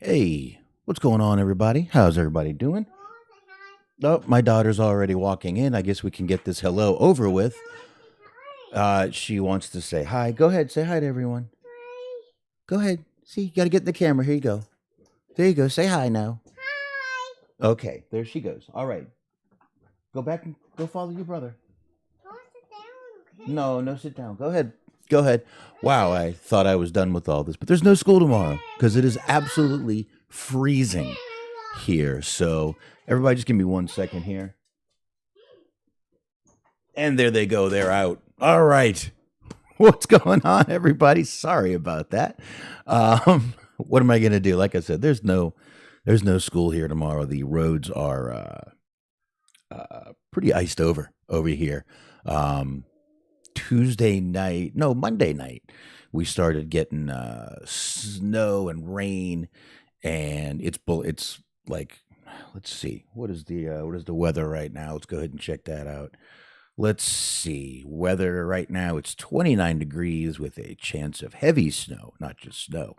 Hey, what's going on, everybody? How's everybody doing? Oh, my daughter's already walking in. I guess we can get this hello over with. She wants to say hi. Go ahead, say hi to everyone. Go ahead. See, you got to get in the camera. Here you go. There you go. Say hi now. Okay, there she goes. All right. Go back and go follow your brother. No, no, sit down. Go ahead. Go ahead. Wow, I thought I was done with all this, but there's no school tomorrow because it is absolutely freezing here. So, everybody, just give me 1 second here. And there they go. They're out. All right. What's going on, everybody? Sorry about that. What am I going to do? Like I said, there's no school here tomorrow. The roads are pretty iced over here. Monday night, we started getting snow and rain, and it's like, let's see, what is the weather right now? Let's go ahead and check that out. Let's see, weather right now, it's 29 degrees with a chance of heavy snow, not just snow,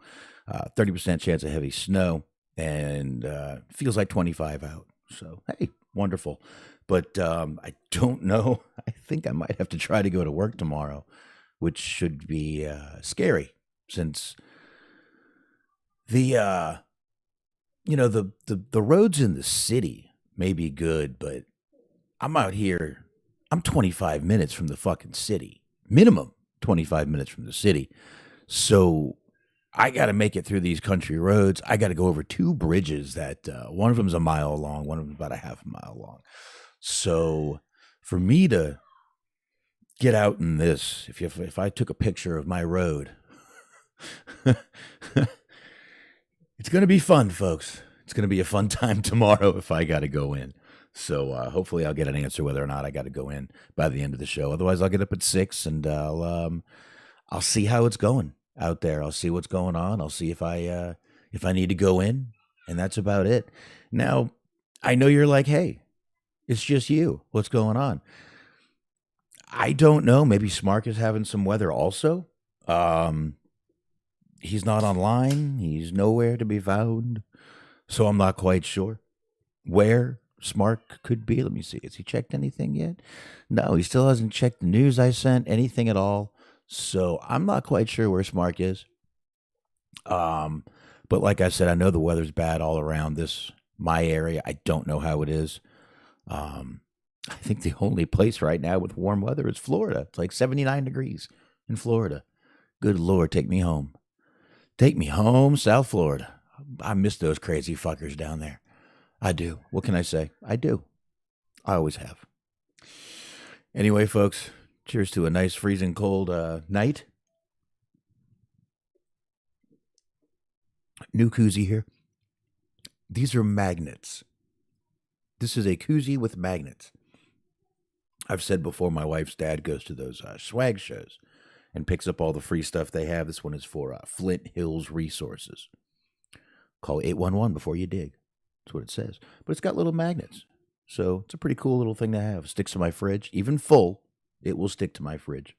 30% chance of heavy snow, and feels like 25 out. So hey, wonderful. But I don't know. I think I might have to try to go to work tomorrow, which should be scary since the the roads in the city may be good, but I'm out here. I'm 25 minutes from the fucking city, minimum 25 minutes from the city. So I got to make it through these country roads. I got to go over two bridges that one of them's a mile long, one of them's about a half a mile long. So for me to get out in this, if I took a picture of my road, it's going to be fun, folks. It's going to be a fun time tomorrow if I got to go in. So hopefully I'll get an answer whether or not I got to go in by the end of the show. Otherwise, I'll get up at 6 and I'll see how it's going out there. I'll see what's going on. I'll see if I need to go in, and that's about it. Now, I know you're like, hey, it's just you. What's going on? I don't know. Maybe Smark is having some weather also. He's not online. He's nowhere to be found. So I'm not quite sure where Smark could be. Let me see. Has he checked anything yet? No, he still hasn't checked the news I sent, anything at all. So I'm not quite sure where Smark is. But like I said, I know the weather's bad all around my area. I don't know how it is. I think the only place right now with warm weather is Florida. It's like 79 degrees in Florida. Good Lord, take me home. Take me home, South Florida. I miss those crazy fuckers down there. I do. What can I say? I do. I always have. Anyway, folks, cheers to a nice freezing cold night. New koozie here. These are magnets. This is a koozie with magnets. I've said before, my wife's dad goes to those swag shows and picks up all the free stuff they have. This one is for Flint Hills Resources. Call 811 before you dig. That's what it says. But it's got little magnets. So it's a pretty cool little thing to have. Sticks to my fridge. Even full, it will stick to my fridge.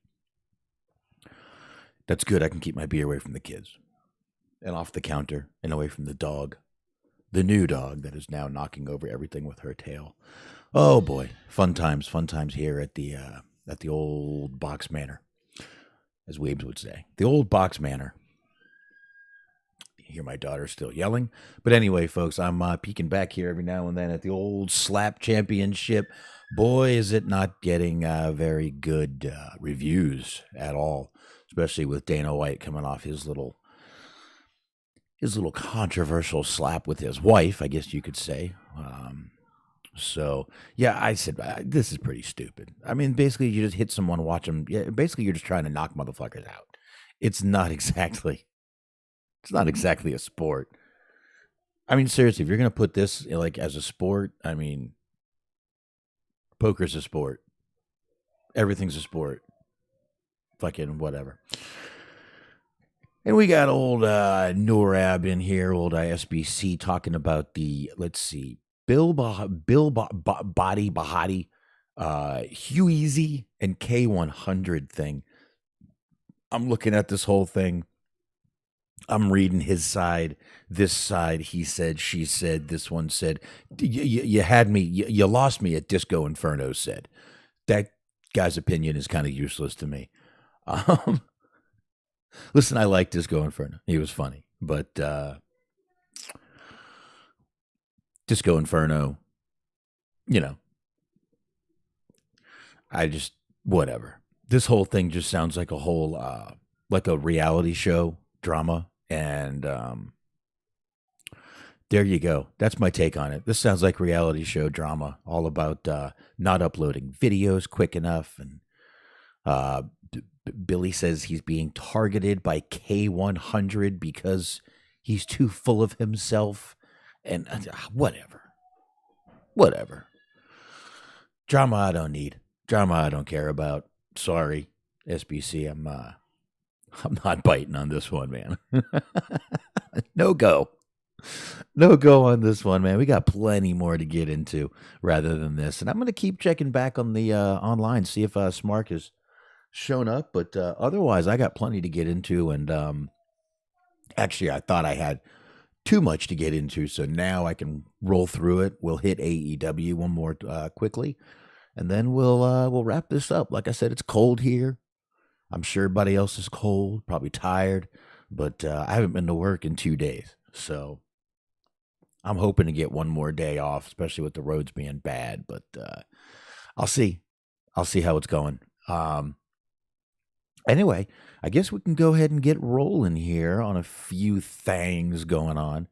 That's good. I can keep my beer away from the kids and off the counter and away from the dog. The new dog that is now knocking over everything with her tail. Oh boy, fun times here at the old Box Manor, as Weebs would say. The old Box Manor. You hear my daughter still yelling. But anyway, folks, I'm peeking back here every now and then at the old Slap Championship. Boy, is it not getting very good reviews at all, especially with Dana White coming off his little controversial slap with his wife, I guess you could say. So, yeah, I said, this is pretty stupid. I mean, basically, you just hit someone, watch them. Yeah, basically, you're just trying to knock motherfuckers out. It's not exactly a sport. I mean, seriously, if you're going to put this like as a sport, I mean, poker's a sport. Everything's a sport. Fucking whatever. And we got old Norab in here, old ISBC, talking about the, let's see, Bill Body Bahati, Hugh Easy, and K100 thing. I'm looking at this whole thing. I'm reading his side, this side, he said, she said, this one said, you had me, you lost me at Disco Inferno said. That guy's opinion is kind of useless to me. Um, listen, I like Disco Inferno. He was funny. But Disco Inferno, you know, I just, whatever. This whole thing just sounds like a whole, like a reality show drama. And there you go. That's my take on it. This sounds like reality show drama, all about not uploading videos quick enough. And Billy says he's being targeted by K100 because he's too full of himself. And whatever. Drama I don't need. Drama I don't care about. Sorry, SBC. I'm not biting on this one, man. No go on this one, man. We got plenty more to get into rather than this, and I'm gonna keep checking back on the online, see if Smark has shown up. But otherwise, I got plenty to get into, and actually, I thought I had too much to get into, so now I can roll through it. We'll hit AEW one more quickly, and then we'll wrap this up. Like I said, it's cold here. I'm sure everybody else is cold, probably tired, but I haven't been to work in 2 days, so I'm hoping to get one more day off, especially with the roads being bad. But I'll see how it's going. Anyway, I guess we can go ahead and get rolling here on a few things going on.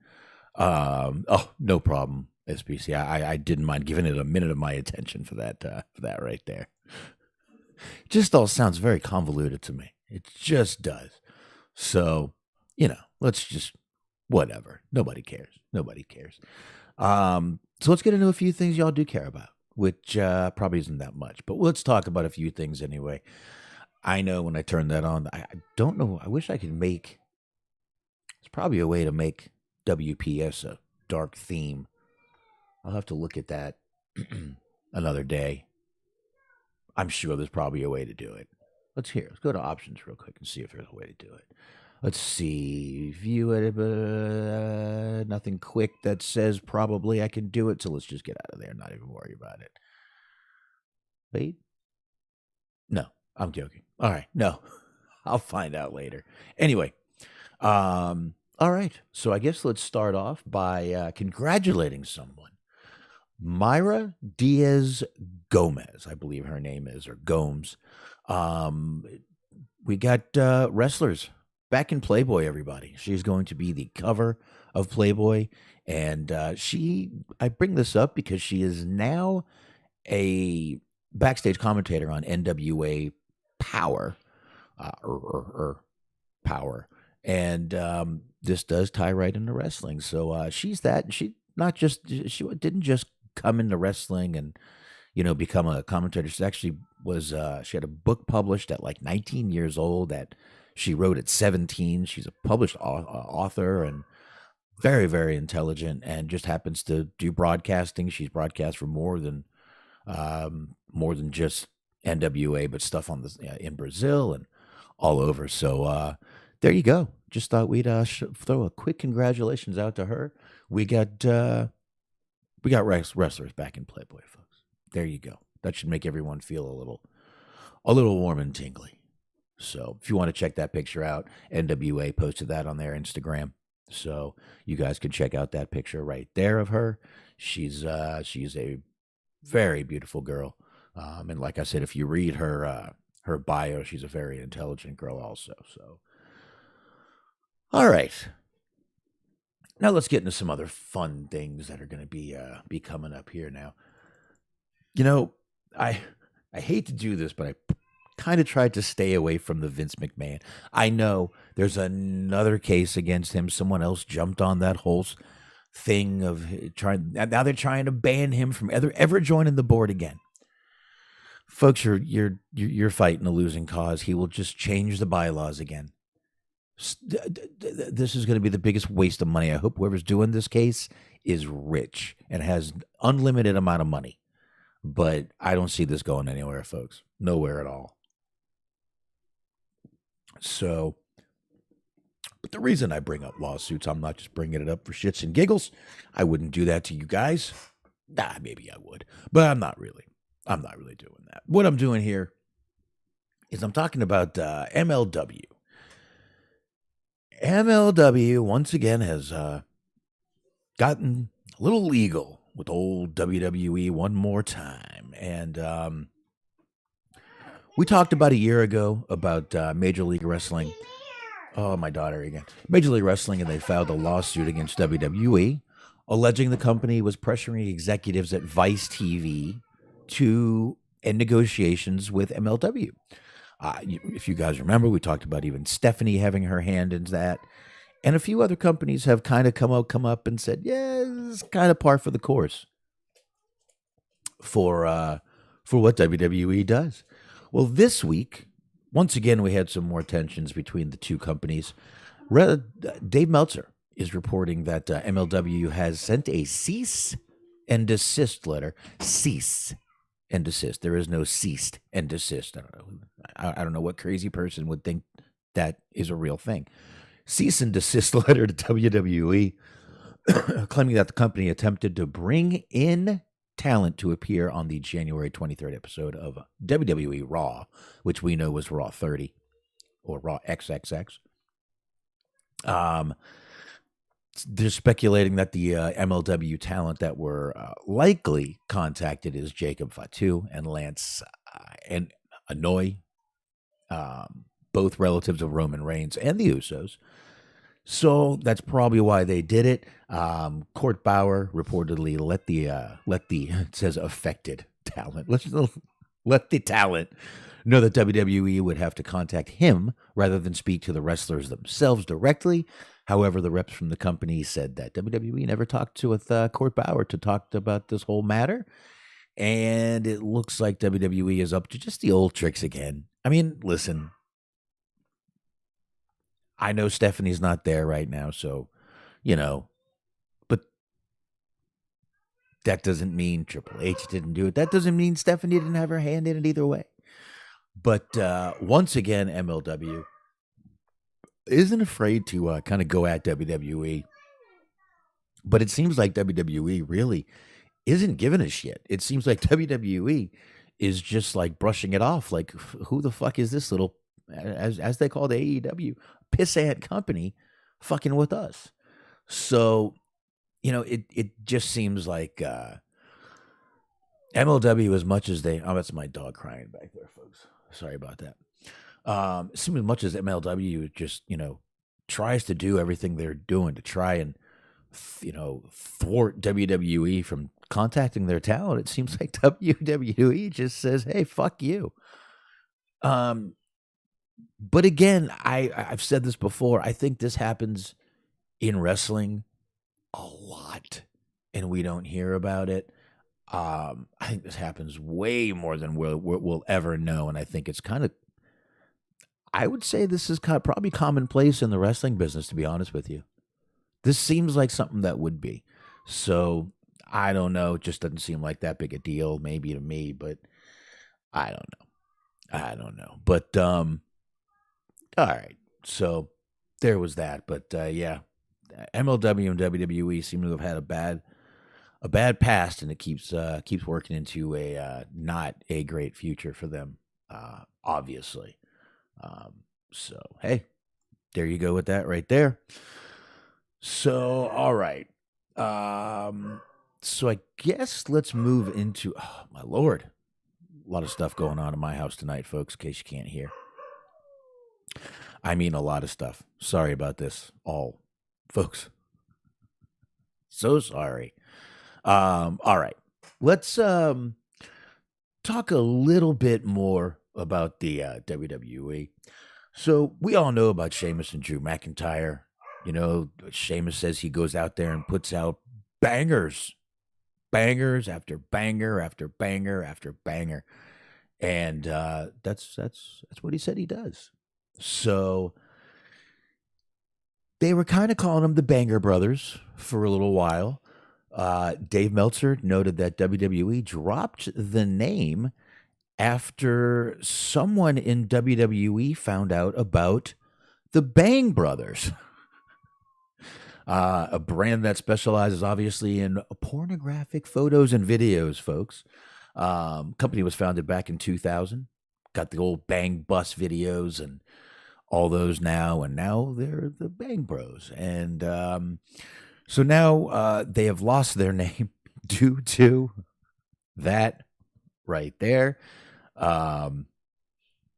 Oh, no problem, SBC. I didn't mind giving it a minute of my attention for that right there. Just all sounds very convoluted to me. It just does. So, let's just whatever. Nobody cares. So let's get into a few things y'all do care about, which probably isn't that much, but let's talk about a few things anyway. I know when I turn that on, I don't know. I wish I could make. There's probably a way to make WPS a dark theme. I'll have to look at that another day. I'm sure there's probably a way to do it. Let's go to options real quick and see if there's a way to do it. Let's see. View it. Nothing quick that says probably I can do it. So let's just get out of there. Not even worry about it. Wait. No, I'm joking. All right. No, I'll find out later. Anyway. All right. So I guess let's start off by congratulating someone. Mayra Dias Gomes, I believe her name is, or Gomes. We got wrestlers back in Playboy, everybody. She's going to be the cover of Playboy. And I bring this up because she is now a backstage commentator on NWA Power. Power. And this does tie right into wrestling. So she's that. She didn't just come into wrestling and become a commentator. She actually was she had a book published at like 19 years old that she wrote at 17. She's a published author and very, very intelligent, and just happens to do broadcasting. She's broadcast for more than just NWA, but stuff on in Brazil and all over. So there you go. Just thought we'd throw a quick congratulations out to her. We got wrestlers back in Playboy, folks. There you go. That should make everyone feel a little warm and tingly. So if you want to check that picture out, NWA posted that on their Instagram. So you guys can check out that picture right there of her. She's a very beautiful girl. And like I said, if you read her bio, she's a very intelligent girl also. So, all right. Now let's get into some other fun things that are going to be coming up here now. I hate to do this, but I kind of tried to stay away from the Vince McMahon. I know there's another case against him. Someone else jumped on that whole thing of trying. Now they're trying to ban him from ever joining the board again. Folks, you're fighting a losing cause. He will just change the bylaws again. This is going to be the biggest waste of money. I hope whoever's doing this case is rich and has unlimited amount of money. But I don't see this going anywhere, folks. Nowhere at all. So But the reason I bring up lawsuits, I'm not just bringing it up for shits and giggles. I wouldn't do that to you guys. Nah, maybe I would, but I'm not really. I'm not really doing that. What I'm doing here is I'm talking about MLW. MLW once again has gotten a little legal with old WWE one more time. And we talked about a year ago about Major League Wrestling. Oh, my daughter again. Major League Wrestling, and they filed a lawsuit against WWE, alleging the company was pressuring executives at Vice TV to end negotiations with MLW. If you guys remember, we talked about even Stephanie having her hand in that. And a few other companies have kind of come up and said, yeah, it's kind of par for the course for what WWE does. Well, this week, once again, we had some more tensions between the two companies. Dave Meltzer is reporting that MLW has sent a cease and desist letter. Cease and desist. There is no ceased and desist. I don't know what crazy person would think that is a real thing. Cease and desist letter to WWE, claiming that the company attempted to bring in talent to appear on the January 23rd episode of WWE Raw, which we know was Raw 30 or Raw XXX. They're speculating that the MLW talent that were likely contacted is Jacob Fatu and Lance and Anoy, both relatives of Roman Reigns and the Usos. So that's probably why they did it. Court Bauer reportedly let the it says affected talent. Let the talent know that WWE would have to contact him rather than speak to the wrestlers themselves directly. However, the reps from the company said that WWE never talked with Court Bauer to talk about this whole matter. And it looks like WWE is up to just the old tricks again. I mean, listen, I know Stephanie's not there right now, so, but that doesn't mean Triple H didn't do it. That doesn't mean Stephanie didn't have her hand in it either way. But once again, MLW isn't afraid to kind of go at WWE. But it seems like WWE really isn't giving a shit. It seems like WWE is just like brushing it off. Like, who the fuck is this little, as they call the AEW, pissant company fucking with us? So, it just seems like MLW, as much as they, that's my dog crying back there, folks. Sorry about that. It seems as much as MLW just, tries to do everything they're doing to try and, thwart WWE from contacting their talent, it seems like WWE just says, hey, fuck you. But again, I've said this before. I think this happens in wrestling a lot, and we don't hear about it. I think this happens way more than we'll ever know, and I think it's kind of, I would say this is probably commonplace in the wrestling business, to be honest with you. This seems like something that would be. So, I don't know. It just doesn't seem like that big a deal, maybe to me, but I don't know. But, all right. So, there was that. But, yeah, MLW and WWE seem to have had a bad past, and it keeps working into a not a great future for them, obviously. So, hey, there you go with that right there. So, all right. So I guess let's move into, oh, my Lord, a lot of stuff going on in my house tonight, folks, in case you can't hear. I mean, a lot of stuff. Sorry about this, all folks. So sorry. All right. Let's talk a little bit more about the WWE. So we all know about Sheamus and Drew McIntyre. Sheamus says he goes out there and puts out bangers after banger after banger after banger, and that's what he said he does. So they were kind of calling them the Banger Brothers for a little while. Dave Meltzer noted that WWE dropped the name after someone in WWE found out about the Bang Brothers. A brand that specializes obviously in pornographic photos and videos, folks. Company was founded back in 2000. Got the old Bang Bus videos and all those now, and now they're the Bang Bros. And so now they have lost their name due to that right there.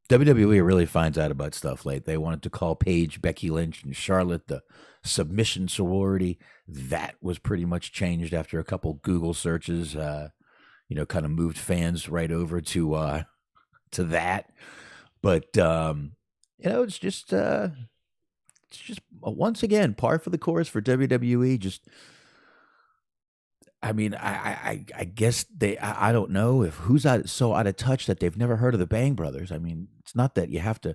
WWE really finds out about stuff late. They wanted to call Paige, Becky Lynch, and Charlotte the submission sorority. That was pretty much changed after a couple Google searches. Kind of moved fans right over to that. But it's just once again par for the course for WWE. Just, I mean, I guess I don't know if who's so out of touch that they've never heard of the Bang Brothers. I mean, it's not that you have to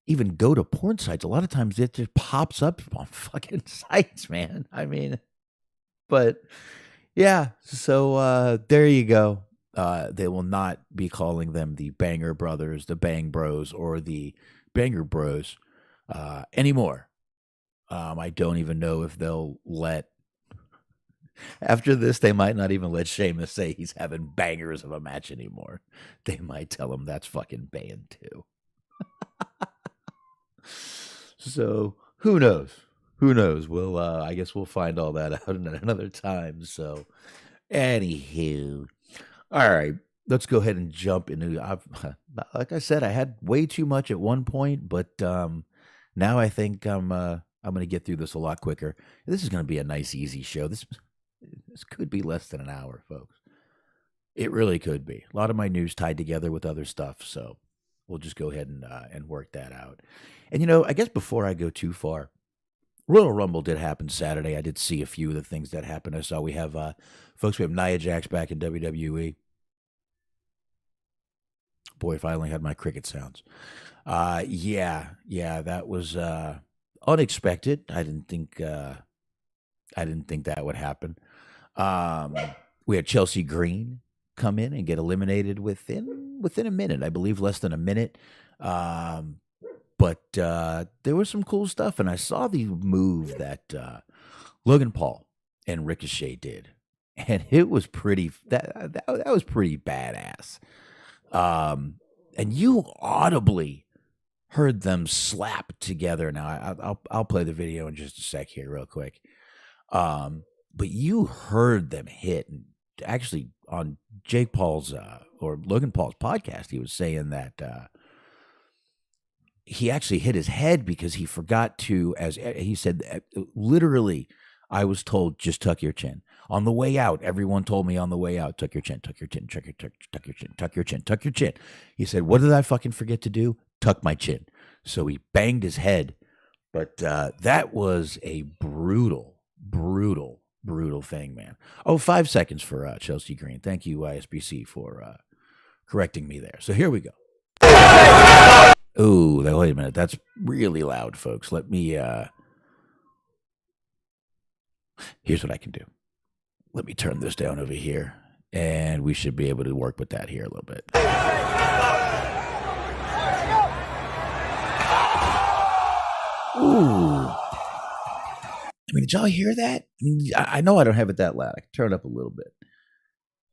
even go to porn sites. A lot of times it just pops up on fucking sites, man. I mean, but yeah, so there you go. They will not be calling them the Banger Brothers, the Bang Bros, or the Banger Bros anymore. I don't even know if they'll let. After this, they might not even let Sheamus say he's having bangers of a match anymore. They might tell him that's fucking banned too. So who knows? Who knows? We'll I guess we'll find all that out at another time. So anywho, all right, let's go ahead and jump into. Like I said, I had way too much at one point, but now I think I'm going to get through this a lot quicker. This is going to be a nice, easy show. This could be less than an hour, folks. It really could be. A lot of my news tied together with other stuff, so we'll just go ahead and work that out. And, I guess before I go too far, Royal Rumble did happen Saturday. I did see a few of the things that happened. I saw we have Nia Jax back in WWE. Boy, if I only had my cricket sounds. Yeah, that was unexpected. I didn't think that would happen. We had Chelsea Green come in and get eliminated within a minute. I believe less than a minute. But there was some cool stuff, and I saw the move that Logan Paul and Ricochet did, and it was pretty. That was pretty badass. And you audibly heard them slap together. Now I'll play the video in just a sec here, real quick. But you heard them hit, and actually on Jake Paul's or Logan Paul's podcast, he was saying that he actually hit his head because he forgot to, as he said, literally, I was told, just tuck your chin. On the way out, everyone told me on the way out, tuck your chin, tuck your chin, tuck your chin, tuck your chin, tuck your chin, tuck your chin. He said, what did I fucking forget to do? Tuck my chin. So he banged his head. But that was a brutal thing, man. Oh, 5 seconds for Chelsea Green. Thank you, ISBC, for correcting me there. So here we go. Oh, wait a minute. That's really loud, folks. Let me, here's what I can do. Let me turn this down over here, and we should be able to work with that here a little bit. Ooh. I mean, did y'all hear that? I mean, I know I don't have it that loud. I can turn it up a little bit.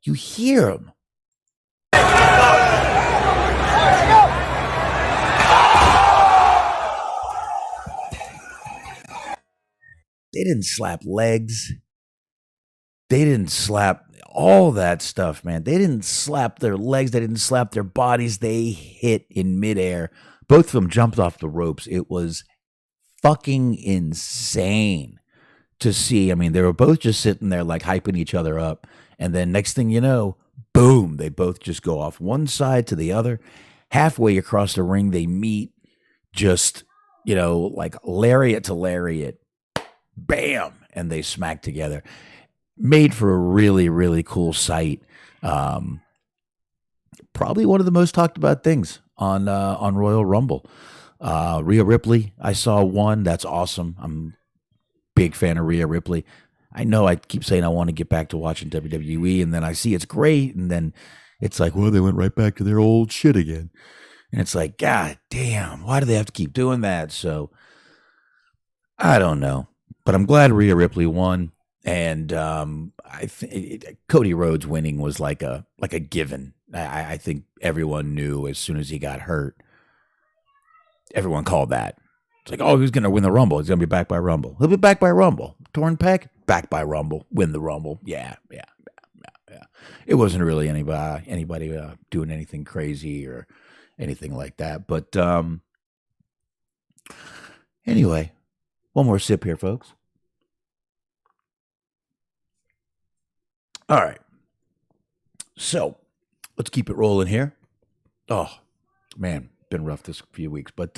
You hear them. They didn't slap legs. They didn't slap all that stuff, man. They didn't slap their legs. They didn't slap their bodies. They hit in midair. Both of them jumped off the ropes. It was fucking insane to see. I mean, they were both just sitting there like hyping each other up. And then next thing you know, boom, they both just go off one side to the other. Halfway across the ring, they meet, just, like lariat to lariat. Bam! And they smack together. Made for a really, really cool sight. Probably one of the most talked about things on Royal Rumble. Rhea Ripley, I saw one. That's awesome. I'm a big fan of Rhea Ripley. I know I keep saying I want to get back to watching WWE, and then I see it's great, and then it's like, well, they went right back to their old shit again. And it's like, God damn, why do they have to keep doing that? So I don't know. But I'm glad Rhea Ripley won, and I think Cody Rhodes winning was like a given. I think everyone knew as soon as he got hurt. Everyone called that. It's like, oh, he's going to win the Rumble. He's going to be back by Rumble. He'll be back by Rumble. Torn pec, back by Rumble. Win the Rumble. Yeah. It wasn't really anybody doing anything crazy or anything like that. But anyway, one more sip here, folks. All right. So let's keep it rolling here. Oh, man, been rough this few weeks. But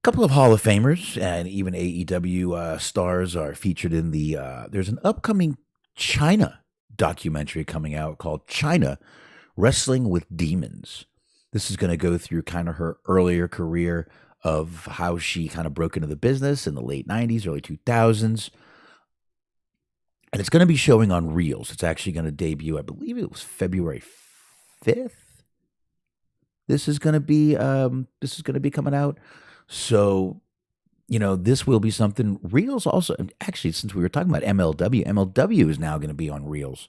couple of Hall of Famers and even AEW stars are featured in the. There's an upcoming Chyna documentary coming out called Chyna Wrestling with Demons. This is going to go through kind of her earlier career of how she kind of broke into the business in the late 90s, early 2000s. And it's going to be showing on Reels. It's actually going to debut, I believe it was February 5th. This is going to be coming out. So, this will be something. Reels also, actually, since we were talking about MLW is now going to be on Reels.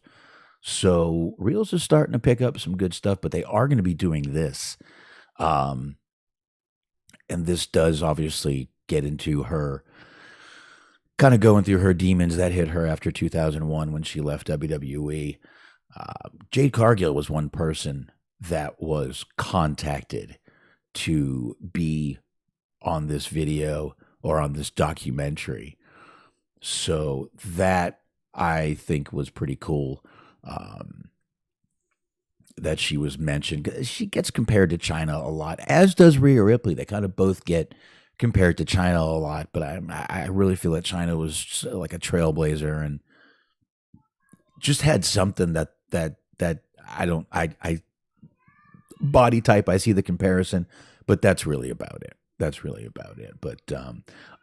So Reels is starting to pick up some good stuff, but they are going to be doing this. And this does obviously get into her kind of going through her demons that hit her after 2001 when she left WWE. Jade Cargill was one person that was contacted to be on this video or on this documentary. So that I think was pretty cool. That she was mentioned. She gets compared to Chyna a lot, as does Rhea Ripley. They kind of both get compared to Chyna a lot, but I really feel that Chyna was like a trailblazer and just had something that I body type. I see the comparison, but that's really about it. But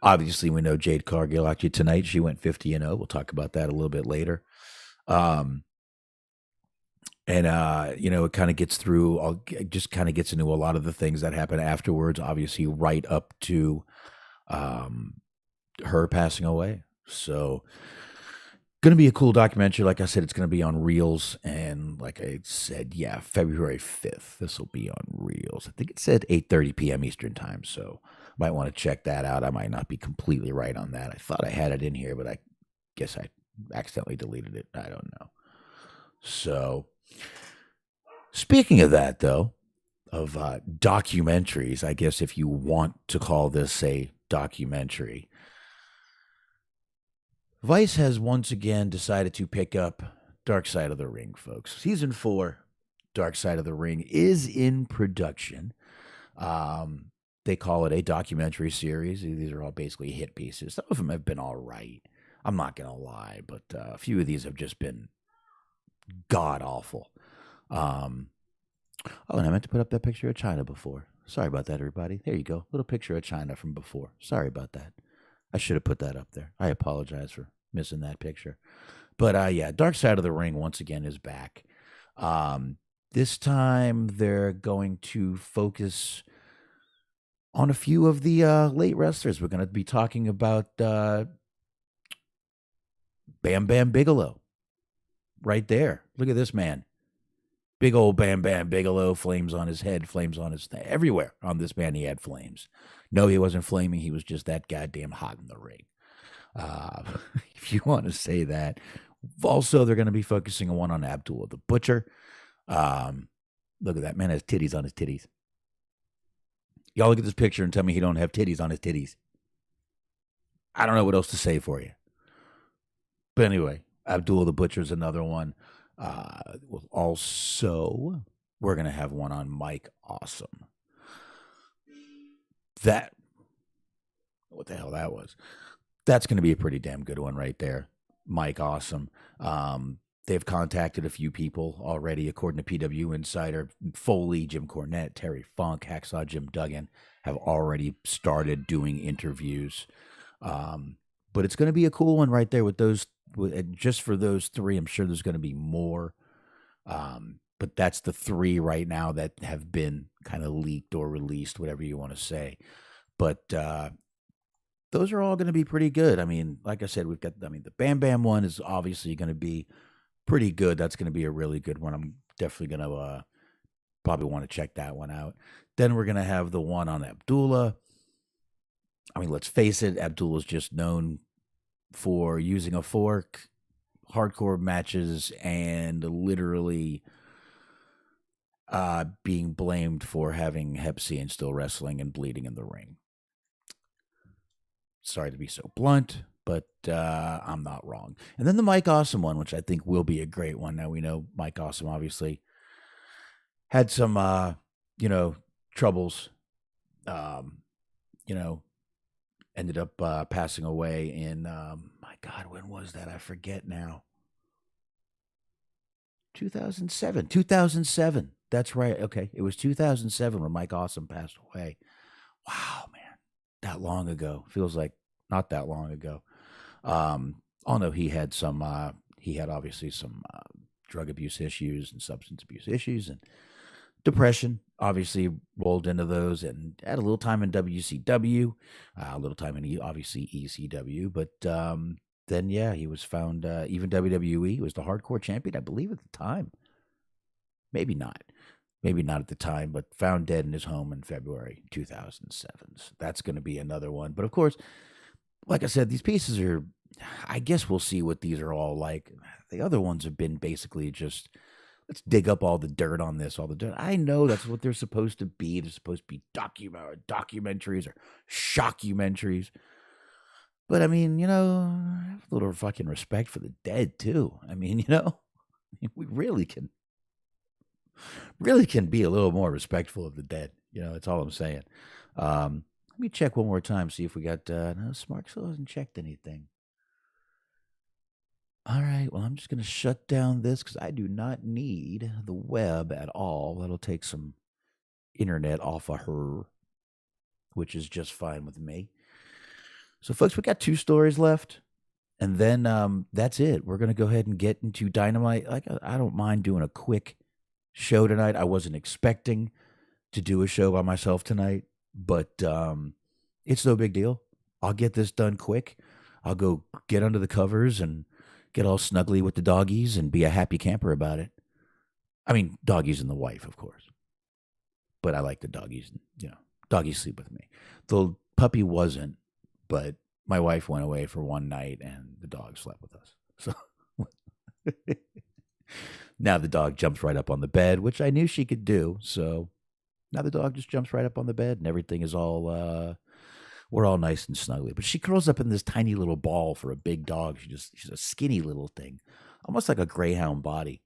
obviously, we know Jade Cargill. Actually, tonight she went 50-0. We'll talk about that a little bit later. It kind of gets through, just kind of gets into a lot of the things that happen afterwards, obviously right up to her passing away. So going to be a cool documentary. Like I said, it's going to be on Reels. And like I said, February 5th, this will be on Reels. I think it said 8:30 p.m. Eastern time. So might want to check that out. I might not be completely right on that. I thought I had it in here, but I guess I accidentally deleted it. I don't know. So speaking of that, though, of documentaries, I guess if you want to call this a documentary, Vice has once again decided to pick up Dark Side of the Ring, folks. Season 4, Dark Side of the Ring, is in production. They call it a documentary series. These are all basically hit pieces. Some of them have been all right. I'm not going to lie, but a few of these have just been god-awful. And I meant to put up that picture of Chyna before. Sorry about that, everybody. There you go. Little picture of Chyna from before. Sorry about that. I should have put that up there. I apologize for missing that picture. But Dark Side of the Ring once again is back. This time they're going to focus on a few of the late wrestlers. We're going to be talking about Bam Bam Bigelow. Right there. Look at this man. Big old Bam Bam Bigelow, flames on his head, flames on his everywhere on this man. He had flames. No, he wasn't flaming. He was just that goddamn hot in the ring. If you want to say that. Also, they're going to be focusing on Abdullah the Butcher. Look at that man has titties on his titties. Y'all look at this picture and tell me he don't have titties on his titties. I don't know what else to say for you. But anyway, Abdullah the Butcher is another one. Also, we're going to have one on Mike Awesome. What the hell that was? That's going to be a pretty damn good one right there. Mike Awesome. They've contacted a few people already, according to PW Insider. Foley, Jim Cornette, Terry Funk, Hacksaw Jim Duggan have already started doing interviews. But it's going to be a cool one right there with those. Just for those three, I'm sure there's going to be more. But that's the three right now that have been kind of leaked or released, whatever you want to say. But those are all going to be pretty good. I mean, like I said, we've got, I mean, the Bam Bam one is obviously going to be pretty good. That's going to be a really good one. I'm definitely going to probably want to check that one out. Then we're going to have the one on Abdullah. I mean, let's face it, Abdullah's just known for using a fork, hardcore matches, and literally being blamed for having Hep C and still wrestling and bleeding in the ring. Sorry to be so blunt, but I'm not wrong. And then the Mike Awesome one, which I think will be a great one. Now we know Mike Awesome obviously had some, troubles. Ended up passing away in, my God, when was that? I forget now. 2007. 2007. That's right. Okay. It was 2007 when Mike Awesome passed away. Wow, man. That long ago. Feels like not that long ago. Although he had obviously some drug abuse issues and substance abuse issues and depression, obviously rolled into those, and had a little time in WCW, a little time in obviously ECW, but then yeah, he was found even WWE. He was the hardcore champion, I believe, at the time. Maybe not at the time, but found dead in his home in February 2007. So that's going to be another one. But of course, like I said, these pieces are, I guess we'll see what these are all like. The other ones have been basically just, let's dig up all the dirt on this, all the dirt. I know that's what they're supposed to be. They're supposed to be documentaries or shockumentaries. But I mean, have a little fucking respect for the dead too. I mean, we really can be a little more respectful of the dead. That's all I'm saying. Let me check one more time, see if we got, no, Smark still hasn't checked anything. All right, well, I'm just going to shut down this because I do not need the web at all. That'll take some internet off of her, which is just fine with me. So, folks, we got 2 stories left, and then that's it. We're going to go ahead and get into Dynamite. I don't mind doing a quick show tonight. I wasn't expecting to do a show by myself tonight, but it's no big deal. I'll get this done quick. I'll go get under the covers and get all snuggly with the doggies and be a happy camper about it. I mean, doggies and the wife, of course. But I like the doggies. Doggies sleep with me. The puppy wasn't, but my wife went away for one night and the dog slept with us. So now the dog jumps right up on the bed, which I knew she could do. So now the dog just jumps right up on the bed and everything is all, we're all nice and snuggly. But she curls up in this tiny little ball for a big dog. She's a skinny little thing, almost like a greyhound body.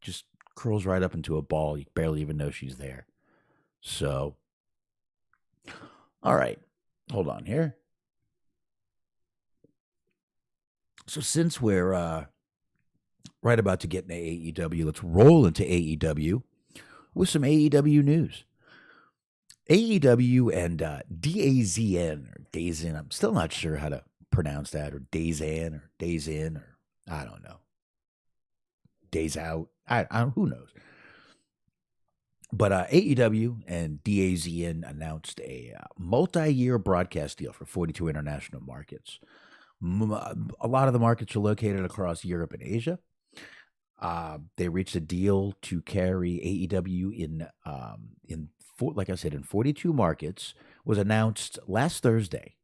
Just curls right up into a ball. You barely even know she's there. So, all right. Hold on here. So since we're right about to get into AEW, let's roll into AEW with some AEW news. AEW and DAZN or DAZN, I'm still not sure how to pronounce that, or DAZN or DAZN, or I don't know. Days out. I who knows. But AEW and DAZN announced a multi-year broadcast deal for 42 international markets. A lot of the markets are located across Europe and Asia. They reached a deal to carry AEW in like I said, in 42 markets. Was announced last Thursday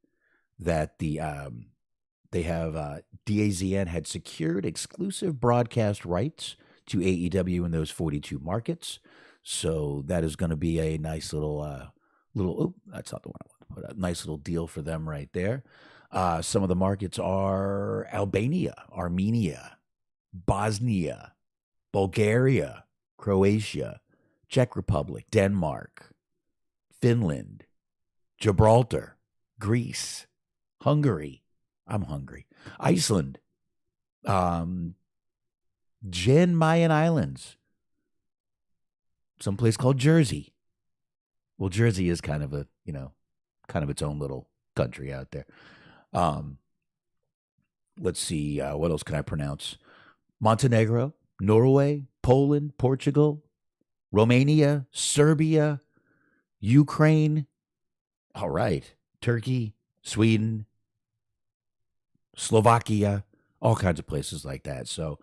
that they have DAZN had secured exclusive broadcast rights to AEW in those 42 markets. So that is going to be a nice little that's not the one I want to put. A nice little deal for them right there. Some of the markets are Albania, Armenia, Bosnia, Bulgaria, Croatia, Czech Republic, Denmark, Finland, Gibraltar, Greece, Hungary. I'm hungry. Iceland, Jan Mayen Islands, someplace called Jersey. Well, Jersey is kind of its own little country out there. Let's see, what else can I pronounce? Montenegro, Norway, Poland, Portugal, Romania, Serbia, Ukraine. All right. Turkey, Sweden, Slovakia, all kinds of places like that. So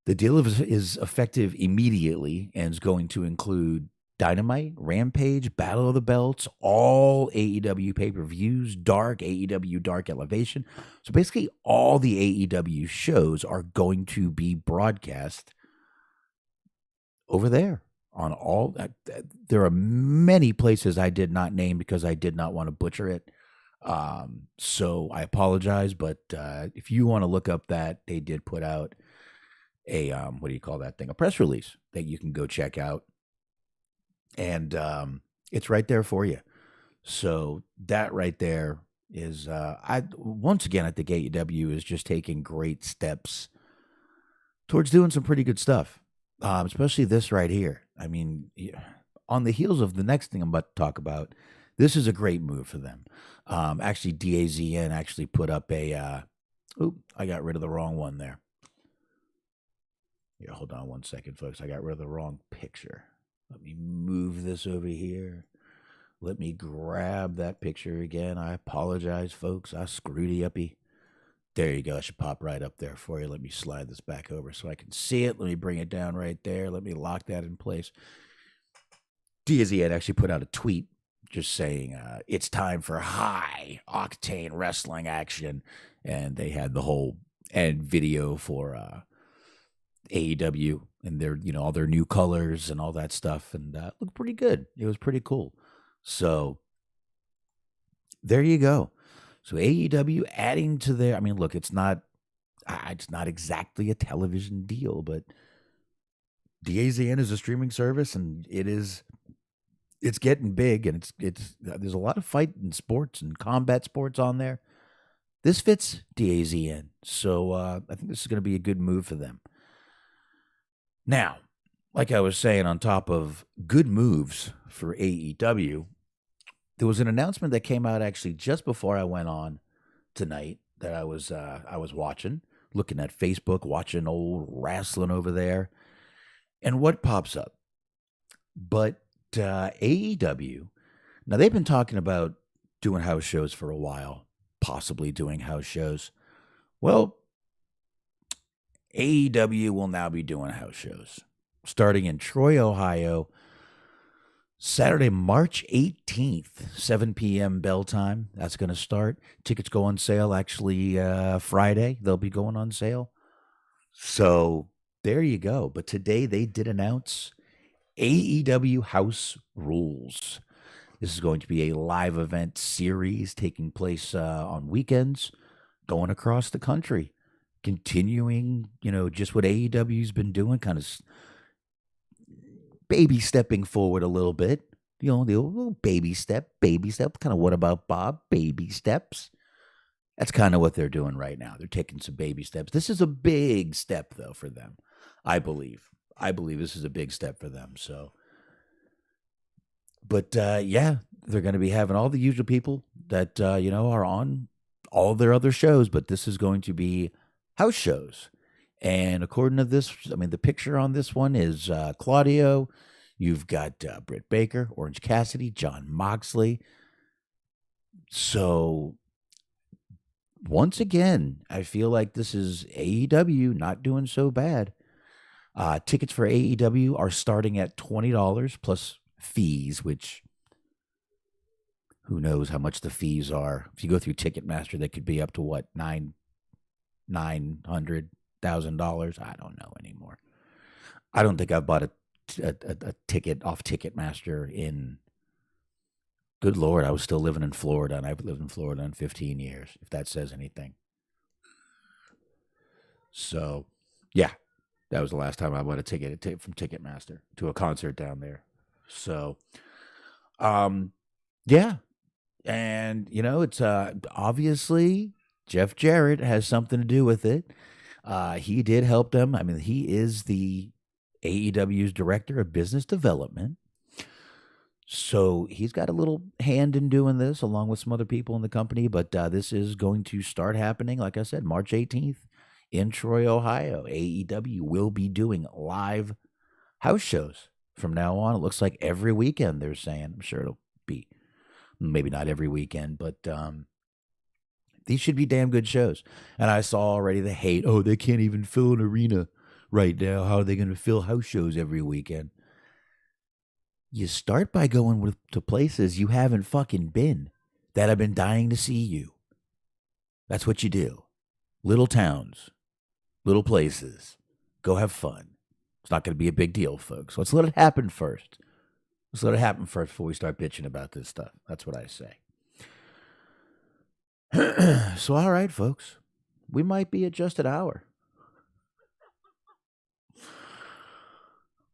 the deal is effective immediately and is going to include Dynamite, Rampage, Battle of the Belts, all AEW pay-per-views, Dark, AEW Dark Elevation. So basically all the AEW shows are going to be broadcast over there on all. There are many places I did not name because I did not want to butcher it. So I apologize, but if you want to look up that, they did put out a what do you call that thing? A press release that you can go check out. And it's right there for you. So that right there is once again, I think AEW is just taking great steps towards doing some pretty good stuff. Especially this right here. I mean, on the heels of the next thing I'm about to talk about, this is a great move for them. Actually, DAZN actually put up a. I got rid of the wrong one there. Yeah, hold on one second, folks. I got rid of the wrong picture. Let me move this over here. Let me grab that picture again. I apologize, folks. I screwed you uppy. There you go. I should pop right up there for you. Let me slide this back over so I can see it. Let me bring it down right there. Let me lock that in place. DAZN actually put out a tweet just saying it's time for high octane wrestling action. And they had the whole ad video for AEW and their, all their new colors and all that stuff. And looked pretty good. It was pretty cool. So there you go. So AEW adding to their, look, it's not exactly a television deal, but DAZN is a streaming service and it's getting big, and it's there's a lot of fight and sports and combat sports on there. This fits DAZN. So I think this is going to be a good move for them. Now, like I was saying, on top of good moves for AEW, there was an announcement that came out actually just before I went on tonight that I was watching, looking at Facebook, watching old wrestling over there. And what pops up? But AEW, now they've been talking about doing house shows for a while, possibly doing house shows. Well, AEW will now be doing house shows starting in Troy, Ohio, Saturday, March 18th, 7 p.m. bell time. That's going to start. Tickets go on sale actually Friday. They'll be going on sale. So there you go. But today they did announce AEW House Rules. This is going to be a live event series taking place on weekends, going across the country, continuing, just what AEW's been doing, kind of baby stepping forward a little bit. The little baby step. Kind of what about Bob? Baby steps. That's kind of what they're doing right now. They're taking some baby steps. This is a big step, though, for them, I believe. I believe this is a big step for them. So, but yeah, they're going to be having all the usual people that, are on all their other shows, but this is going to be house shows. And according to this, the picture on this one is Claudio. You've got Britt Baker, Orange Cassidy, Jon Moxley. So once again, I feel like this is AEW not doing so bad. Tickets for AEW are starting at $20 plus fees, which who knows how much the fees are. If you go through Ticketmaster, they could be up to what, $900,000. I don't know anymore. I don't think I've bought a ticket off Ticketmaster in, good Lord, I was still living in Florida, and I've lived in Florida in 15 years, if that says anything. So, yeah, that was the last time I bought a ticket from Ticketmaster to a concert down there. So, yeah. And, it's obviously Jeff Jarrett has something to do with it. He did help them. He is the AEW's director of business development. So he's got a little hand in doing this along with some other people in the company. But this is going to start happening, like I said, March 18th in Troy, Ohio. AEW will be doing live house shows from now on. It looks like every weekend, they're saying. I'm sure it'll be maybe not every weekend, but These should be damn good shows. And I saw already the hate. Oh, they can't even fill an arena right now. How are they going to fill house shows every weekend? You start by going to places you haven't fucking been that have been dying to see you. That's what you do. Little towns, little places. Go have fun. It's not going to be a big deal, folks. Let's let it happen first. Let's let it happen first before we start bitching about this stuff. That's what I say. So, all right, folks. We might be at just an hour.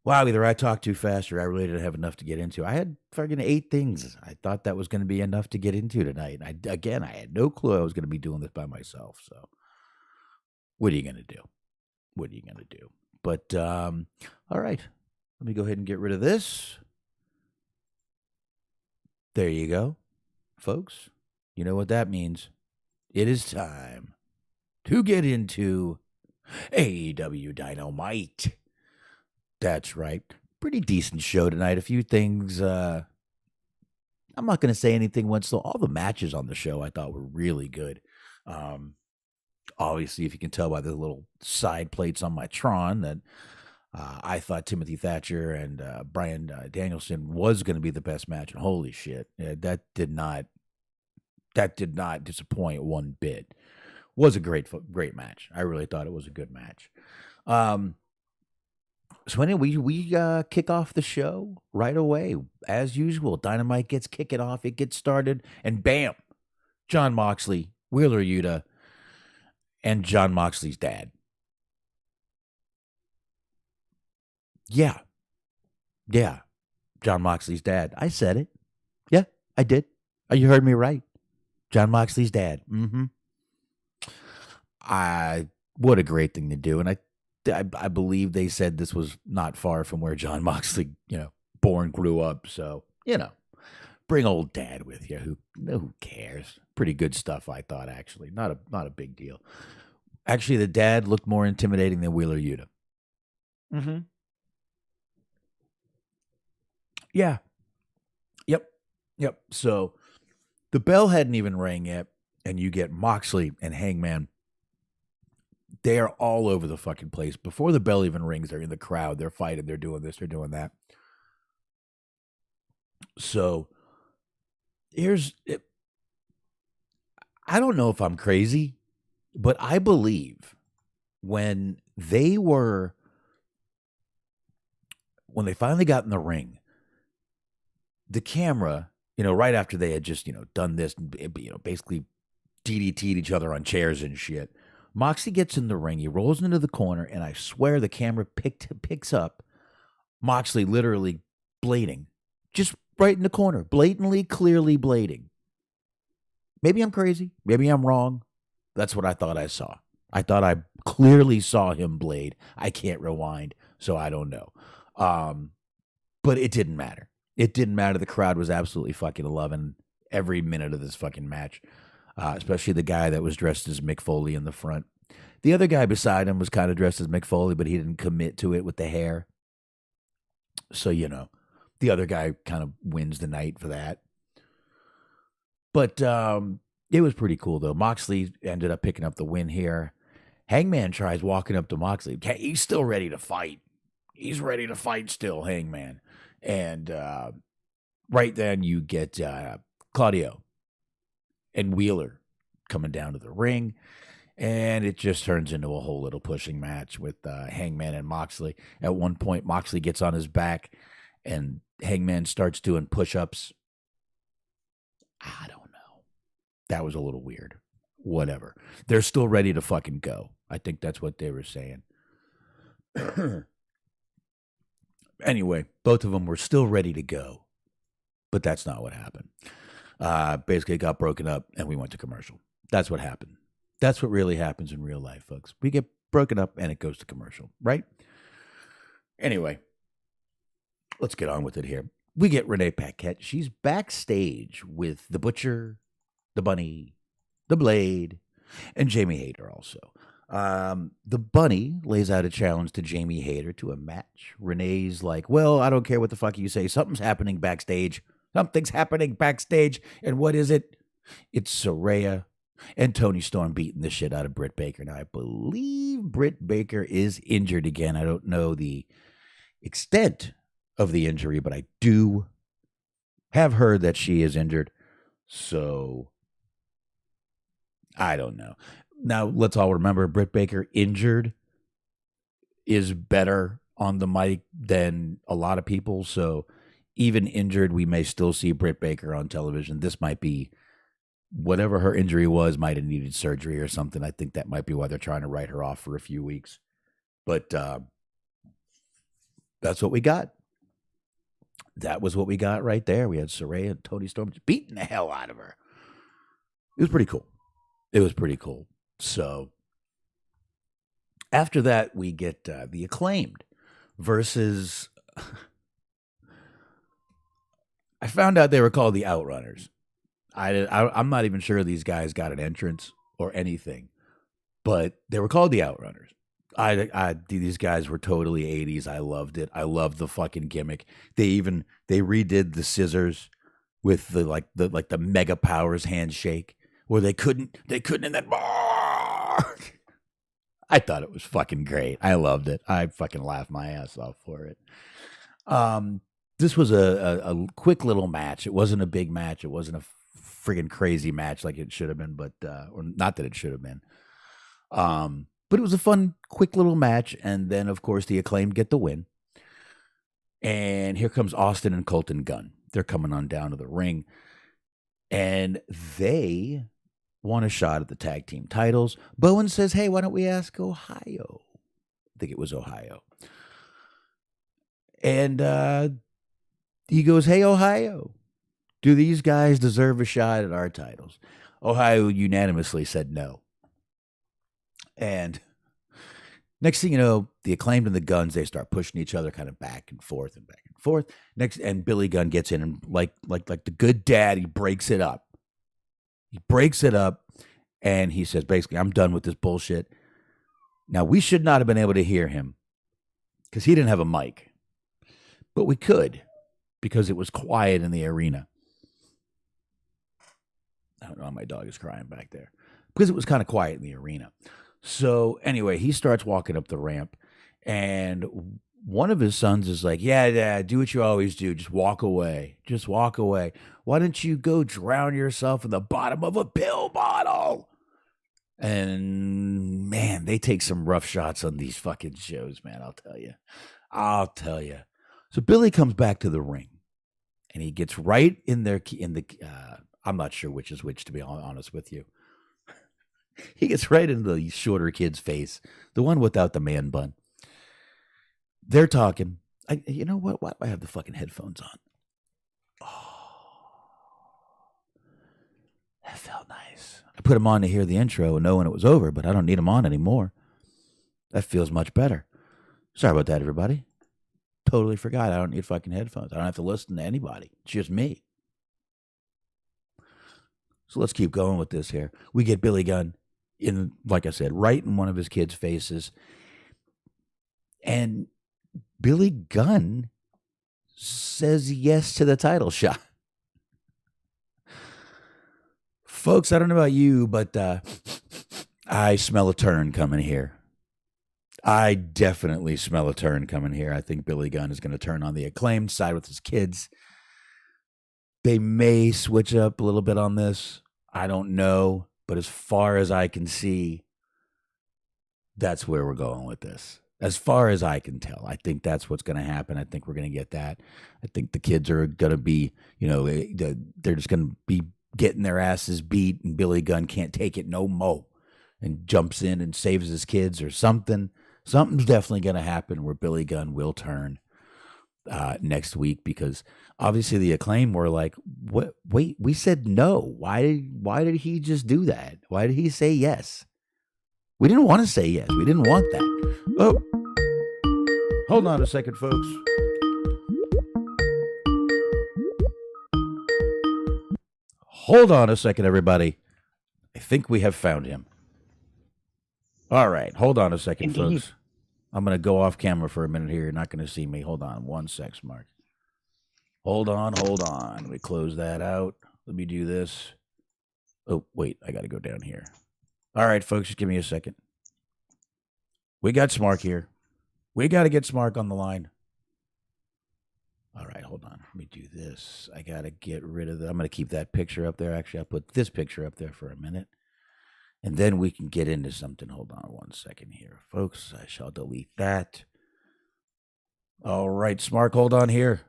Wow, either I talked too fast or I really didn't have enough to get into. I had fucking 8 things. I thought that was going to be enough to get into tonight. And I had no clue I was going to be doing this by myself. So, what are you going to do? What are you going to do? But, all right. Let me go ahead and get rid of this. There you go, folks. You know what that means. It is time to get into AEW Dynamite. That's right. Pretty decent show tonight. A few things. I'm not going to say anything once. So all the matches on the show I thought were really good. Obviously, if you can tell by the little side plates on my Tron, that I thought Timothy Thatcher and Bryan Danielson was going to be the best match. And holy shit, that did not disappoint one bit. Was a great match. I really thought it was a good match. So anyway, we kick off the show right away. As usual, Dynamite gets kicking off. It gets started, and bam, Jon Moxley, Wheeler Yuta, and Jon Moxley's dad. Yeah, Jon Moxley's dad. I said it. Yeah, I did. You heard me right. Jon Moxley's dad. What a great thing to do, and I believe they said this was not far from where Jon Moxley, born, grew up. So, bring old dad with you. Who cares? Pretty good stuff, I thought, actually. Not a big deal. Actually, the dad looked more intimidating than Wheeler Yuta. Yeah. Yep. So, the bell hadn't even rang yet, and you get Moxley and Hangman. They are all over the fucking place. Before the bell even rings, they're in the crowd. They're fighting. They're doing this. They're doing that. So, I don't know if I'm crazy, but I believe when they finally got in the ring, the camera, right after they had just, done this, basically DDT'd each other on chairs and shit. Moxley gets in the ring. He rolls into the corner, and I swear the camera picks up Moxley literally blading. Just right in the corner. Blatantly, clearly blading. Maybe I'm crazy. Maybe I'm wrong. That's what I thought I saw. I thought I clearly saw him blade. I can't rewind, so I don't know. But it didn't matter. It didn't matter. The crowd was absolutely fucking loving every minute of this fucking match. Especially the guy that was dressed as Mick Foley in the front. The other guy beside him was kind of dressed as Mick Foley, but he didn't commit to it with the hair. So, the other guy kind of wins the night for that. But it was pretty cool, though. Moxley ended up picking up the win here. Hangman tries walking up to Moxley. He's still ready to fight. He's ready to fight still, Hangman. And right then you get Claudio and Wheeler coming down to the ring, and it just turns into a whole little pushing match with Hangman and Moxley. At one point, Moxley gets on his back, and Hangman starts doing push-ups. I don't know. That was a little weird. Whatever. They're still ready to fucking go. I think that's what they were saying. Anyway, both of them were still ready to go, but that's not what happened. Basically, it got broken up, and we went to commercial. That's what happened. That's what really happens in real life, folks. We get broken up, and it goes to commercial, right? Anyway, let's get on with it here. We get Renee Paquette. She's backstage with the Butcher, the Bunny, the Blade, and Jamie Hayter also. The Bunny lays out a challenge to Jamie Hayter to a match. Renee's like, well, I don't care what the fuck you say. Something's happening backstage. Something's happening backstage. And what is it? It's Saraya And Tony Storm beating the shit out of Britt Baker. Now, I believe Britt Baker is injured again. I don't know the extent of the injury, but I do have heard that she is injured. So, I don't know. Now, let's all remember, Britt Baker injured is better on the mic than a lot of people. So, even injured, we may still see Britt Baker on television. This might be whatever her injury was, might have needed surgery or something. I think that might be why they're trying to write her off for a few weeks. But that's what we got. That was what we got right there. We had Saraya and Tony Storm just beating the hell out of her. It was pretty cool. It was pretty cool. So after that, we get the Acclaimed versus... I found out they were called the Outrunners. I'm not even sure these guys got an entrance or anything, but they were called the Outrunners. These guys were totally 80s. I loved it. I loved the fucking gimmick. They redid the scissors with the Mega Powers handshake where they couldn't and then I thought it was fucking great. I loved it. I fucking laughed my ass off for it. This was a quick little match. It wasn't a big match. It wasn't a friggin' crazy match like it should have been, but or not that it should have been. But it was a fun, quick little match. And then, of course, the Acclaimed get the win. And here comes Austin and Colton Gunn. They're coming on down to the ring. And they want a shot at the tag team titles. Bowen says, hey, why don't we ask Ohio? I think it was Ohio. And he goes, hey, Ohio, do these guys deserve a shot at our titles? Ohio unanimously said no. And next thing you know, the Acclaimed and the Guns, they start pushing each other kind of back and forth and back and forth. And Billy Gunn gets in and like the good dad, he breaks it up. He breaks it up and he says, basically, I'm done with this bullshit. Now, we should not have been able to hear him because he didn't have a mic. But we could because it was quiet in the arena. I don't know, my dog is crying back there. Because it was kind of quiet in the arena. So anyway, he starts walking up the ramp, and one of his sons is like, yeah, Dad, do what you always do. Just walk away. Just walk away. Why don't you go drown yourself in the bottom of a pill bottle? And, man, they take some rough shots on these fucking shows, man, I'll tell you. So Billy comes back to the ring, and he gets right in the I'm not sure which is which, to be honest with you. He gets right into the shorter kid's face, the one without the man bun. They're talking. You know what? Why do I have the fucking headphones on? Oh, that felt nice. I put them on to hear the intro and know when it was over, but I don't need them on anymore. That feels much better. Sorry about that, everybody. Totally forgot. I don't need fucking headphones. I don't have to listen to anybody. It's just me. So let's keep going with this here. We get Billy Gunn in, like I said, right in one of his kids' faces. And Billy Gunn says yes to the title shot. Folks, I don't know about you, but I smell a turn coming here. I definitely smell a turn coming here. I think Billy Gunn is going to turn on the Acclaimed side with his kids. They may switch up a little bit on this. I don't know. But as far as I can see, that's where we're going with this. As far as I can tell, I think that's what's going to happen. I think we're going to get that. I think the kids are going to be, they're just going to be getting their asses beat, and Billy Gunn can't take it no more and jumps in and saves his kids or something. Something's definitely going to happen where Billy Gunn will turn next week, because obviously the Acclaim were like, "What? Wait, we said no. Why did he just do that? Why did he say yes? We didn't want to say yes. We didn't want that." Oh, hold on a second, folks. Hold on a second, everybody. I think we have found him. All right, hold on a second, folks. I'm going to go off camera for a minute here. You're not going to see me. Hold on one sec, Smark. Hold on. Let me close that out. Let me do this. Oh, wait, I got to go down here. All right, folks, just give me a second. We got Smark here. We got to get Smark on the line. All right, hold on. Let me do this. I got to get rid of that. I'm going to keep that picture up there. Actually, I'll put this picture up there for a minute. And then we can get into something. Hold on one second here, folks. I shall delete that. All right, Smark, hold on here.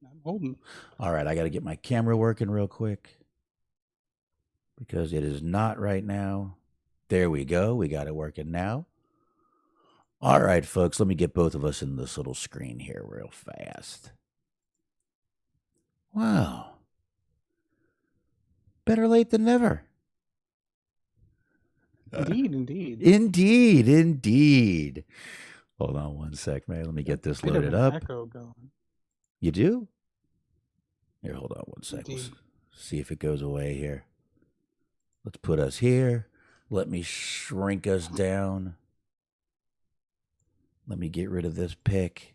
I'm holding. All right, I got to get my camera working real quick because it is not right now. There we go. We got it working now. All right, folks, let me get both of us in this little screen here real fast. Wow. Better late than never. Indeed. Hold on one sec, man. Let me get this loaded up. Echo going. You do? Here, hold on one sec. Let's see if it goes away here. Let's put us here. Let me shrink us down. Let me get rid of this pick.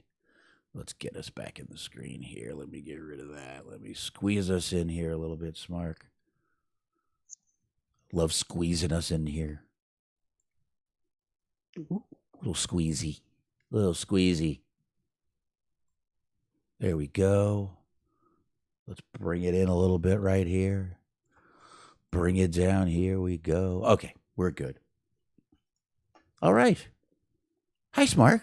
Let's get us back in the screen here. Let me get rid of that. Let me squeeze us in here a little bit, Smark. Love squeezing us in here. Little squeezy. There we go. Let's bring it in a little bit right here. Bring it down. Here we go. Okay, we're good. All right. Hi, Smark.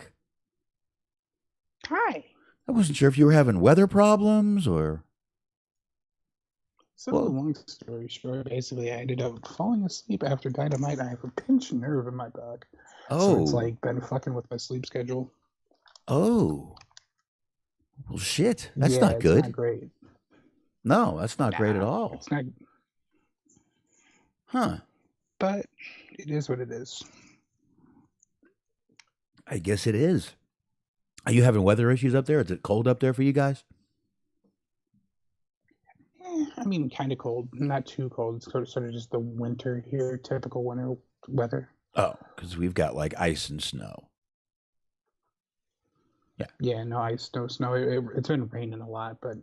Hi. I wasn't sure if you were having weather problems or... So, long story short, basically, I ended up falling asleep after Dynamite. I have a pinched nerve in my back. Oh. So it's like been fucking with my sleep schedule. Oh. Well, shit. That's not good. It's not great. No, that's not great at all. It's not. Huh. But it is what it is. I guess it is. Are you having weather issues up there? Is it cold up there for you guys? I mean, kind of cold. Not too cold. It's sort of just the winter here, typical winter weather. Oh, because we've got like ice and snow. Yeah. Yeah, no ice, no snow. It's been raining a lot, but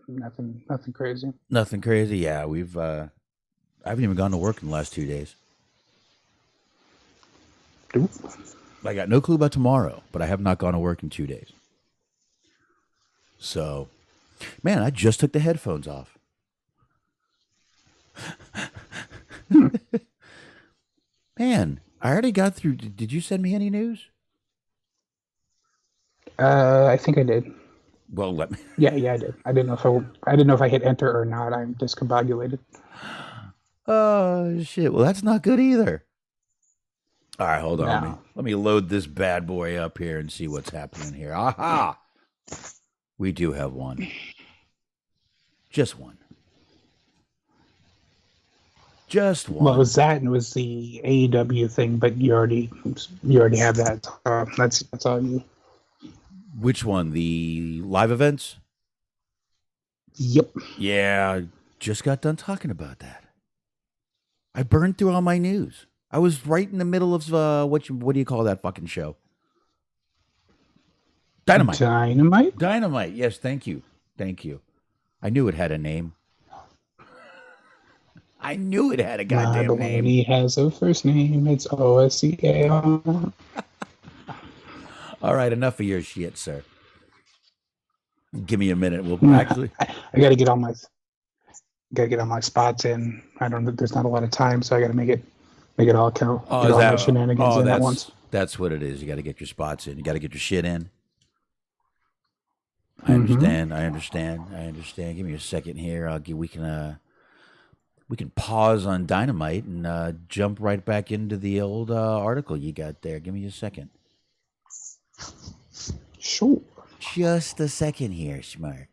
nothing crazy. Nothing crazy. Yeah, we've. I haven't even gone to work in the last 2 days. Oop. I got no clue about tomorrow, but I have not gone to work in 2 days. So, man, I just took the headphones off. Man, I already got through. Did you send me any news? I think I did. Well, let me. Yeah, I did. I didn't know if I hit enter or not. I'm discombobulated. Oh shit! Well, that's not good either. All right, hold on. No. Let me load this bad boy up here and see what's happening here. Aha! We do have one. Just one. Just one. Well, it was that, and it was the AEW thing, but you already have that. That's all you. Which one? The live events? Yep. Yeah, just got done talking about that. I burned through all my news. I was right in the middle of what do you call that fucking show? Dynamite. Dynamite. Yes, thank you. I knew it had a name. I knew it had a goddamn name. He has a first name. It's OSCA. All right, enough of your shit, sir. Give me a minute. We'll actually. I got to get all my spots in. I don't know. There's not a lot of time, so I got to make it all count. Oh, get is all that, my shenanigans in at once. That's what it is. You got to get your spots in. You got to get your shit in. I understand. I understand. Give me a second here. We can pause on Dynamite and jump right back into the old article you got there. Give me a second. Sure. Just a second here, Smark.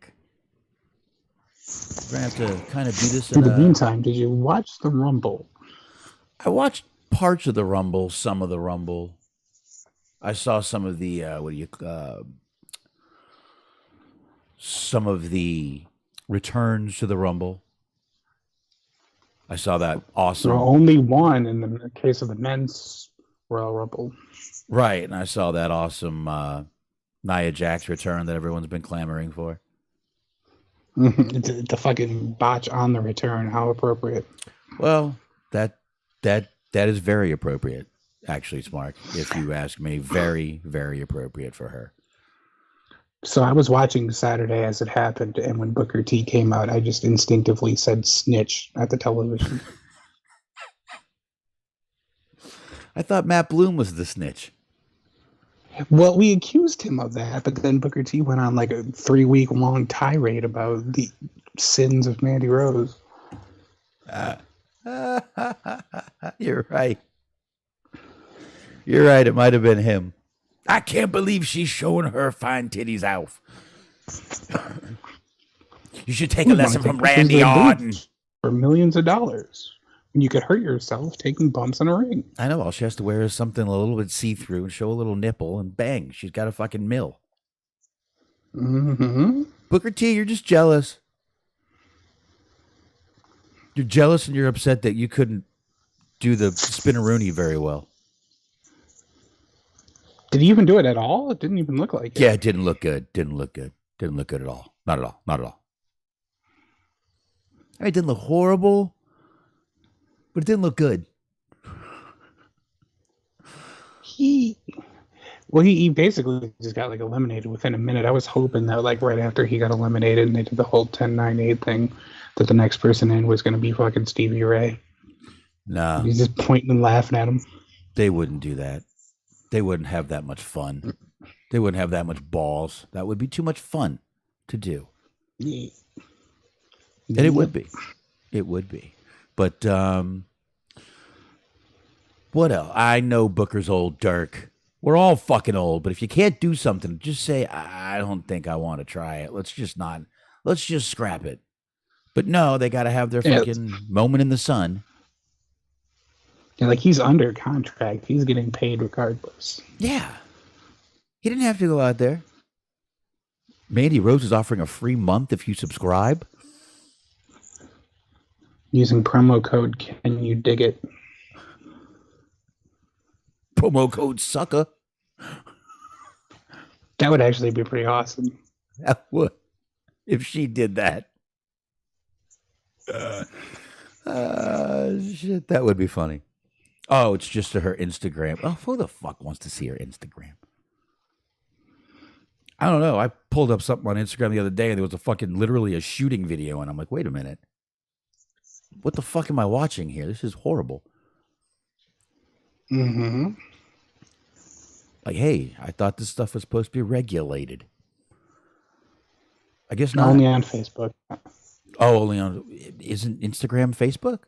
We're going to have to kind of do this. In the meantime, did you watch the Rumble? I watched parts of the Rumble, some of the Rumble. I saw some of the, some of the returns to the Rumble. I saw that awesome. Well, only one in the case of the men's Royal Rumble. Right, and I saw that awesome Nia Jax return that everyone's been clamoring for. The fucking botch on the return. How appropriate. Well, that is very appropriate, actually, Smark. If you ask me, very, very appropriate for her. So I was watching Saturday as it happened, and when Booker T came out, I just instinctively said snitch at the television. I thought Matt Bloom was the snitch. Well, we accused him of that, but then Booker T went on like a 3-week long tirade about the sins of Mandy Rose. You're right. You're right. It might have been him. I can't believe she's showing her fine titties out. You should take a lesson from Randy Orton. For millions of dollars. You could hurt yourself taking bumps in a ring. I know. All she has to wear is something a little bit see-through and show a little nipple, and bang, she's got a fucking mill. Mm-hmm. Booker T, you're just jealous. You're jealous and you're upset that you couldn't do the spinneroonie very well. Did he even do it at all? It didn't even look like it. Yeah, it didn't look good. Didn't look good at all. Not at all. Not at all. I mean, it didn't look horrible, but it didn't look good. He basically just got like eliminated within a minute. I was hoping that like right after he got eliminated and they did the whole 10-9-8 thing, that the next person in was going to be fucking Stevie Ray. No. He's just pointing and laughing at him. They wouldn't do that. They wouldn't have that much fun. They wouldn't have that much balls. That would be too much fun to do. Yeah. And it would be. It would be. But what else? I know Booker's old, Dirk. We're all fucking old, but if you can't do something, just say, I don't think I want to try it. Let's just scrap it. But no, they got to have their fucking moment in the sun. Yeah, like he's under contract. He's getting paid regardless. Yeah. He didn't have to go out there. Mandy Rose is offering a free month if you subscribe. Using promo code Can You Dig It? Promo code sucker. That would actually be pretty awesome. That would. If she did that. Shit, that would be funny. Oh, it's just to her Instagram. Oh, who the fuck wants to see her Instagram? I don't know. I pulled up something on Instagram the other day and there was literally a shooting video and I'm like, wait a minute. What the fuck am I watching here? This is horrible. Mm-hmm. Like, hey, I thought this stuff was supposed to be regulated. I guess not. Only on Facebook. Oh, only on... Isn't Instagram Facebook?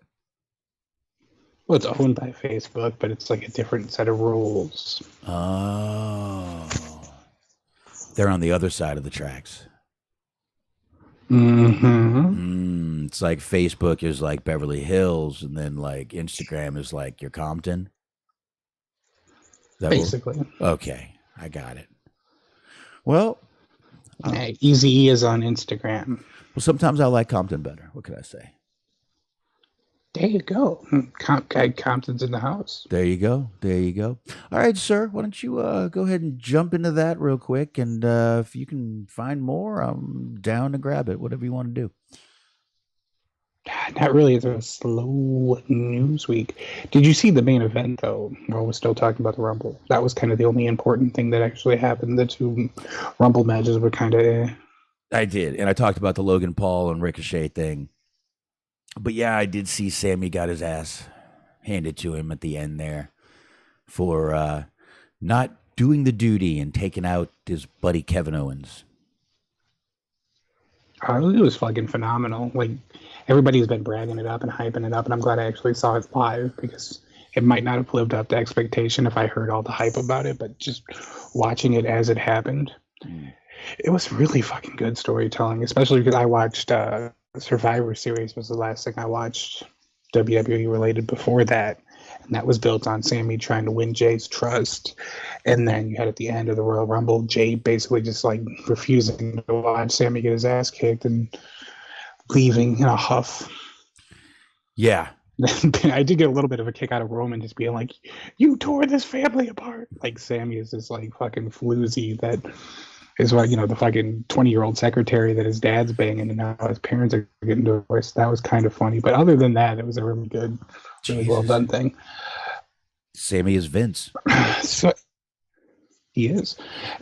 Well, it's owned by Facebook, but it's like a different set of rules. Oh. They're on the other side of the tracks. Mm-hmm. It's like Facebook is like Beverly Hills, and then like Instagram is like your Compton. Basically. Okay, I got it. Well, Easy is on Instagram. Well, sometimes I like Compton better. What can I say? There you go. Compton's in the house. There you go. There you go. All right, sir. Why don't you go ahead and jump into that real quick? And if you can find more, I'm down to grab it. Whatever you want to do. Not really. It's a slow news week. Did you see the main event, though, while we're still talking about the Rumble? That was kind of the only important thing that actually happened. The two Rumble matches were kind of... I did. And I talked about the Logan Paul and Ricochet thing. But yeah, I did see Sammy got his ass handed to him at the end there for not doing the duty and taking out his buddy Kevin Owens. It was fucking phenomenal. Like, everybody's been bragging it up and hyping it up, and I'm glad I actually saw it live because it might not have lived up to expectation if I heard all the hype about it, but just watching it as it happened, it was really fucking good storytelling, especially because I watched Survivor Series was the last thing I watched WWE related before that, and that was built on Sammy trying to win Jay's trust. And then you had at the end of the Royal Rumble, Jay basically just like refusing to watch Sammy get his ass kicked and leaving in a huff. Yeah. I did get a little bit of a kick out of Roman just being like, you tore this family apart. Like Sammy is this like fucking floozy that Is what, the fucking 20-year-old secretary that his dad's banging and now his parents are getting divorced. That was kind of funny. But other than that, it was a really good, really well done thing. Sammy is Vince. So he is.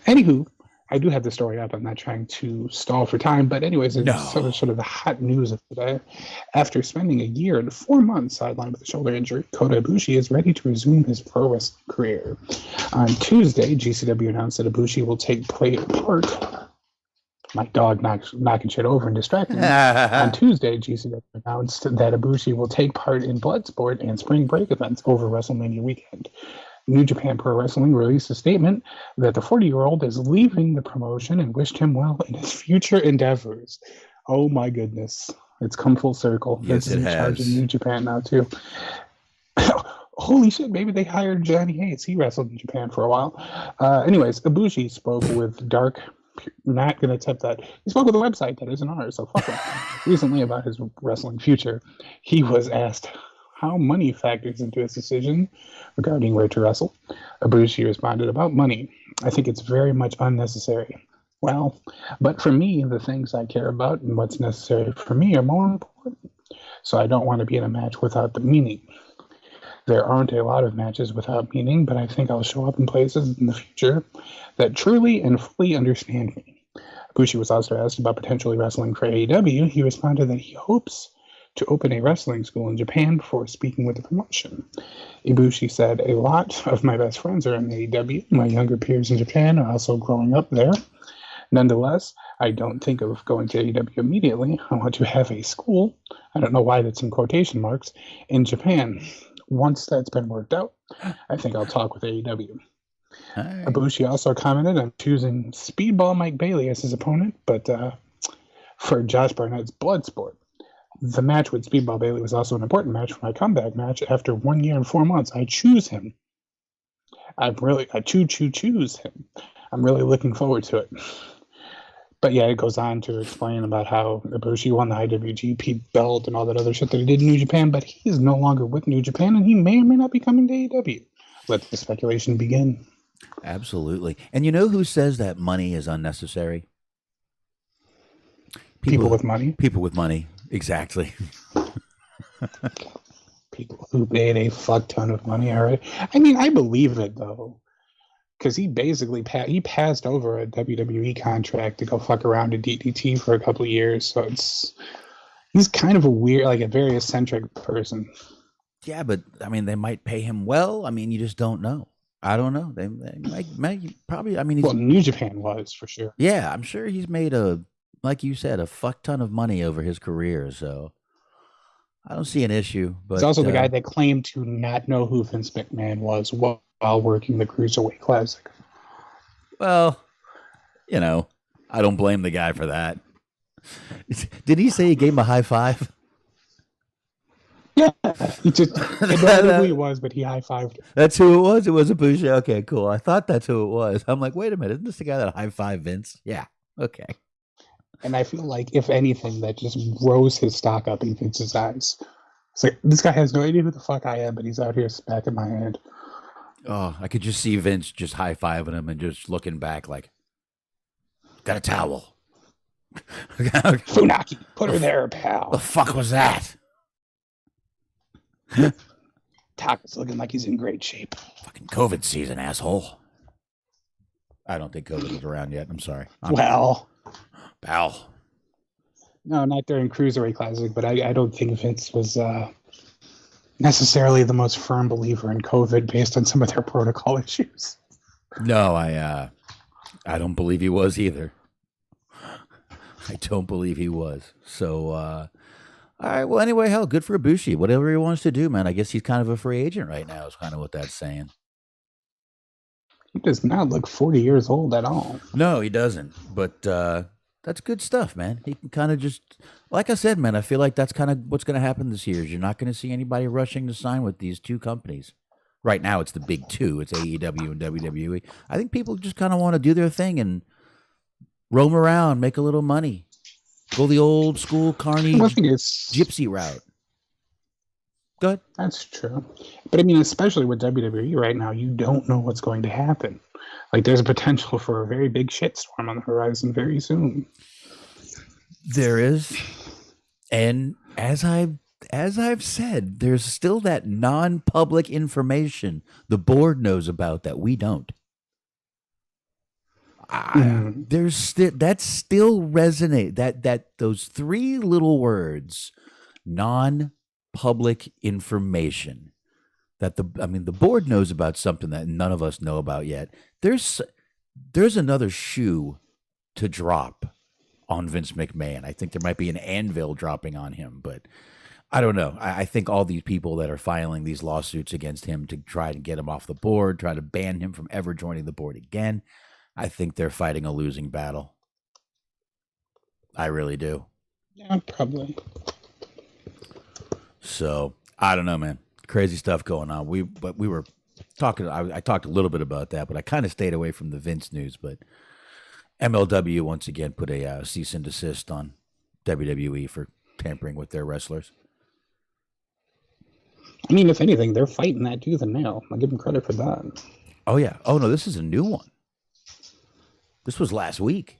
Anywho, I do have the story up. I'm not trying to stall for time, but anyways, it's sort of the hot news of today. After spending a year and 4 months sidelined with a shoulder injury, Kota Ibushi is ready to resume his pro wrestling career. On Tuesday, GCW announced that Ibushi will take part. My dog knocking shit over and distracting me. On Tuesday, GCW announced that Ibushi will take part in Bloodsport and Spring Break events over WrestleMania weekend. New Japan Pro Wrestling released a statement that the 40-year-old is leaving the promotion and wished him well in his future endeavors. Oh my goodness. It's come full circle. Yes, it has. In charge of New Japan now, too. Holy shit, maybe they hired Johnny Hayes. He wrestled in Japan for a while. Anyways, Ibushi spoke with Dark... Not going to accept that. He spoke with a website that isn't ours, so fuck him. Recently, about his wrestling future, he was asked how money factors into his decision regarding where to wrestle. Ibushi responded, about money. I think it's very much unnecessary. Well, but for me, the things I care about and what's necessary for me are more important. So I don't want to be in a match without the meaning. There aren't a lot of matches without meaning, but I think I'll show up in places in the future that truly and fully understand me. Ibushi was also asked about potentially wrestling for AEW. He responded that he hopes to open a wrestling school in Japan before speaking with the promotion. Ibushi said, a lot of my best friends are in AEW. My younger peers in Japan are also growing up there. Nonetheless, I don't think of going to AEW immediately. I want to have a school, I don't know why that's in quotation marks, in Japan. Once that's been worked out, I think I'll talk with AEW. Right. Ibushi also commented on choosing Speedball Mike Bailey as his opponent, but for Josh Barnett's Bloodsport. The match with Speedball Bailey was also an important match for my comeback match. After 1 year and 4 months, I choose him. I choose him. I'm really looking forward to it. But yeah, it goes on to explain about how Ibushi won the IWGP belt and all that other shit that he did in New Japan, but he is no longer with New Japan, and he may or may not be coming to AEW. Let the speculation begin. Absolutely. And you know who says that money is unnecessary? People with money? People with money. Exactly. People who made a fuck ton of money already. I mean, I believe it, though. Because he basically passed over a WWE contract to go fuck around at DDT for a couple of years. So he's kind of a weird, like a very eccentric person. Yeah, but I mean, they might pay him well. I mean, you just don't know. I don't know. They might probably. I mean, New Japan was for sure. Yeah, I'm sure he's made like you said, a fuck ton of money over his career. So I don't see an issue. But he's also the guy that claimed to not know who Vince McMahon was while working the Cruiserweight Classic. Well, I don't blame the guy for that. Did he say he gave him a high five? Yeah, he just I don't know who he was, but he high-fived him. That's who it was? It was Ibushi? Okay, cool. I thought that's who it was. I'm like, wait a minute, isn't this the guy that high-fived Vince? Yeah, okay. And I feel like, if anything, that just rose his stock up in Vince's eyes. It's like, this guy has no idea who the fuck I am, but he's out here smacking my hand. Oh, I could just see Vince just high-fiving him and just looking back like, got a towel. Funaki, put her there, pal. The fuck was that? Taka's looking like he's in great shape. Fucking COVID season, asshole. I don't think COVID is around yet. I'm sorry. Pal. No, not during Cruiserweight Classic, but I don't think Vince was necessarily the most firm believer in COVID based on some of their protocol issues. No, I don't believe he was either. I don't believe he was. So, all right. Well, anyway, hell, good for Ibushi. Whatever he wants to do, man. I guess he's kind of a free agent right now is kind of what that's saying. He does not look 40 years old at all. No, he doesn't. But that's good stuff, man. He can kind of just, like I said, man, I feel like that's kind of what's going to happen this year. Is you're not going to see anybody rushing to sign with these two companies. Right now, it's the big two. It's AEW and WWE. I think people just kind of want to do their thing and roam around, make a little money. Go the old school carny gypsy route. Good. That's true. But I mean, especially with WWE right now, you don't know what's going to happen. Like, there's a potential for a very big shitstorm on the horizon very soon. There is, and as I've said, there's still that non-public information the board knows about that we don't. There's still that still resonate that those three little words, non-public information, that the board knows about something that none of us know about yet. There's another shoe to drop on Vince McMahon. I think there might be an anvil dropping on him, but I don't know. I think all these people that are filing these lawsuits against him to try to get him off the board, try to ban him from ever joining the board again, I think they're fighting a losing battle. I really do. Yeah, probably. So I don't know, man. Crazy stuff going on. We were talking. I talked a little bit about that, but I kind of stayed away from the Vince news. But MLW once again put a cease and desist on WWE for tampering with their wrestlers. I mean, if anything, they're fighting that tooth and nail. I give them credit for that. Oh yeah. Oh no, this is a new one. This was last week.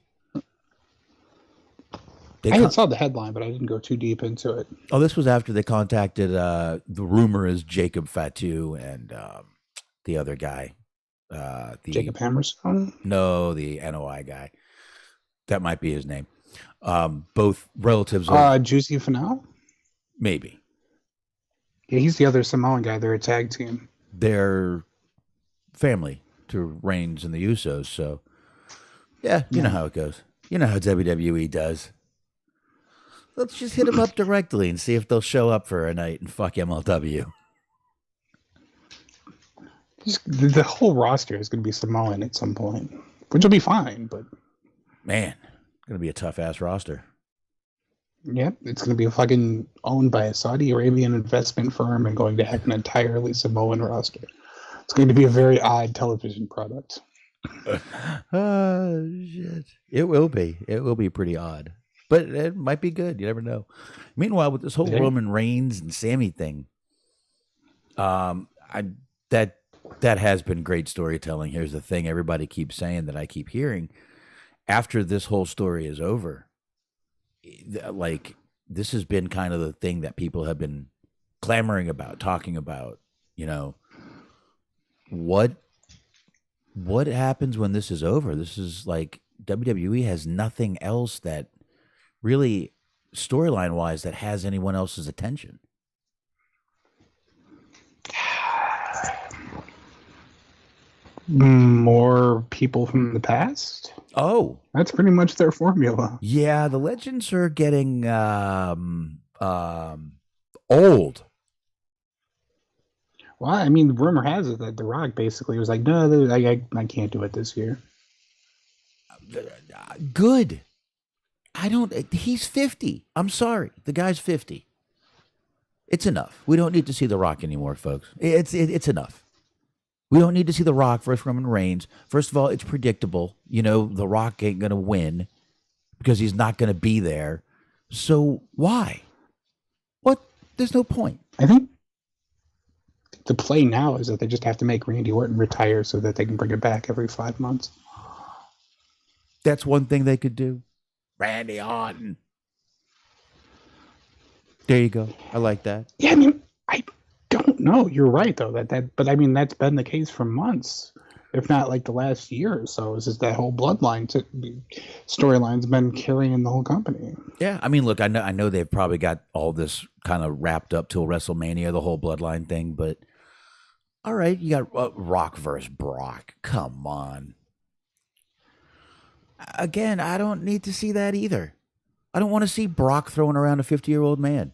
I saw the headline, but I didn't go too deep into it. Oh, this was after they contacted, the rumor is Jacob Fatu and the other guy. Jacob Hammerstone? No, the NOI guy. That might be his name. Both relatives of... Juicy Finau? Maybe. Yeah, he's the other Samoan guy. They're a tag team. They're family to Reigns and the Usos, so... Yeah, you know how it goes. You know how WWE does. Let's just hit them up directly and see if they'll show up for a night and fuck MLW. The whole roster is going to be Samoan at some point, which will be fine, but... Man, it's going to be a tough-ass roster. Yep, it's going to be fucking owned by a Saudi Arabian investment firm and going to have an entirely Samoan roster. It's going to be a very odd television product. Shit. It will be. It will be pretty odd. But it might be good. You never know. Meanwhile, with this whole Roman Reigns and Sammy thing, that has been great storytelling. Here's the thing everybody keeps saying that I keep hearing. After this whole story is over, like, this has been kind of the thing that people have been clamoring about, talking about, you know, what happens when this is over? This is like WWE has nothing else that really storyline wise that has anyone else's attention. More people from the past? Oh, that's pretty much their formula. Yeah, the legends are getting old. Well, I mean, the rumor has it that The Rock basically was like, no, I can't do it this year. Good. He's 50. I'm sorry. The guy's 50. It's enough. We don't need to see The Rock anymore, folks. It's enough. We don't need to see The Rock versus Roman Reigns. First of all, it's predictable. You know, The Rock ain't going to win because he's not going to be there. So why? What? There's no point. I think the play now is that they just have to make Randy Orton retire so that they can bring it back every 5 months. That's one thing they could do. Randy Orton. There you go. I like that. Yeah, I mean, I don't know. You're right, though. But I mean, that's been the case for months, if not like the last year or so. Is just that whole bloodline storyline's been carrying the whole company. Yeah, I mean, look, I know they've probably got all this kind of wrapped up till WrestleMania, the whole bloodline thing. But all right, you got Rock versus Brock. Come on. Again, I don't need to see that either. I don't want to see Brock throwing around a 50-year-old man.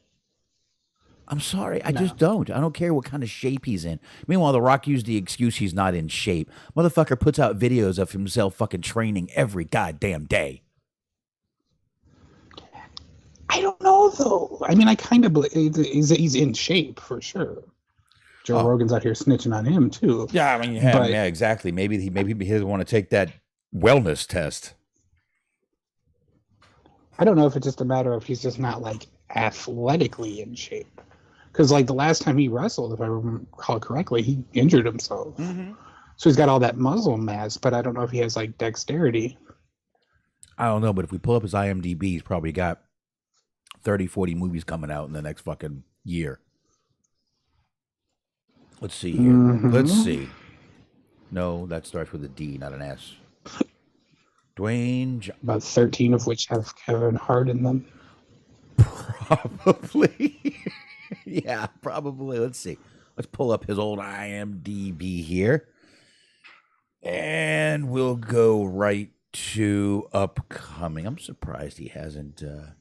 I'm sorry. I just don't. I don't care what kind of shape he's in. Meanwhile, The Rock used the excuse he's not in shape. Motherfucker puts out videos of himself fucking training every goddamn day. I don't know, though. I mean, I kind of believe he's in shape for sure. Joe Rogan's out here snitching on him, too. Yeah, I mean, yeah, exactly. Maybe he doesn't want to take that wellness test. I don't know if it's just a matter of he's just not like athletically in shape. Because like the last time he wrestled, if I recall correctly, he injured himself. Mm-hmm. So he's got all that muscle mass, but I don't know if he has like dexterity. I don't know, but if we pull up his IMDb, he's probably got 30, 40 movies coming out in the next fucking year. Let's see here. Mm-hmm. Let's see. No, that starts with a D, not an S. Dwayne About 13 of which have Kevin Hart in them. Probably. Yeah, probably. Let's see. Let's pull up his old IMDb here. And we'll go right to upcoming. I'm surprised he hasn't done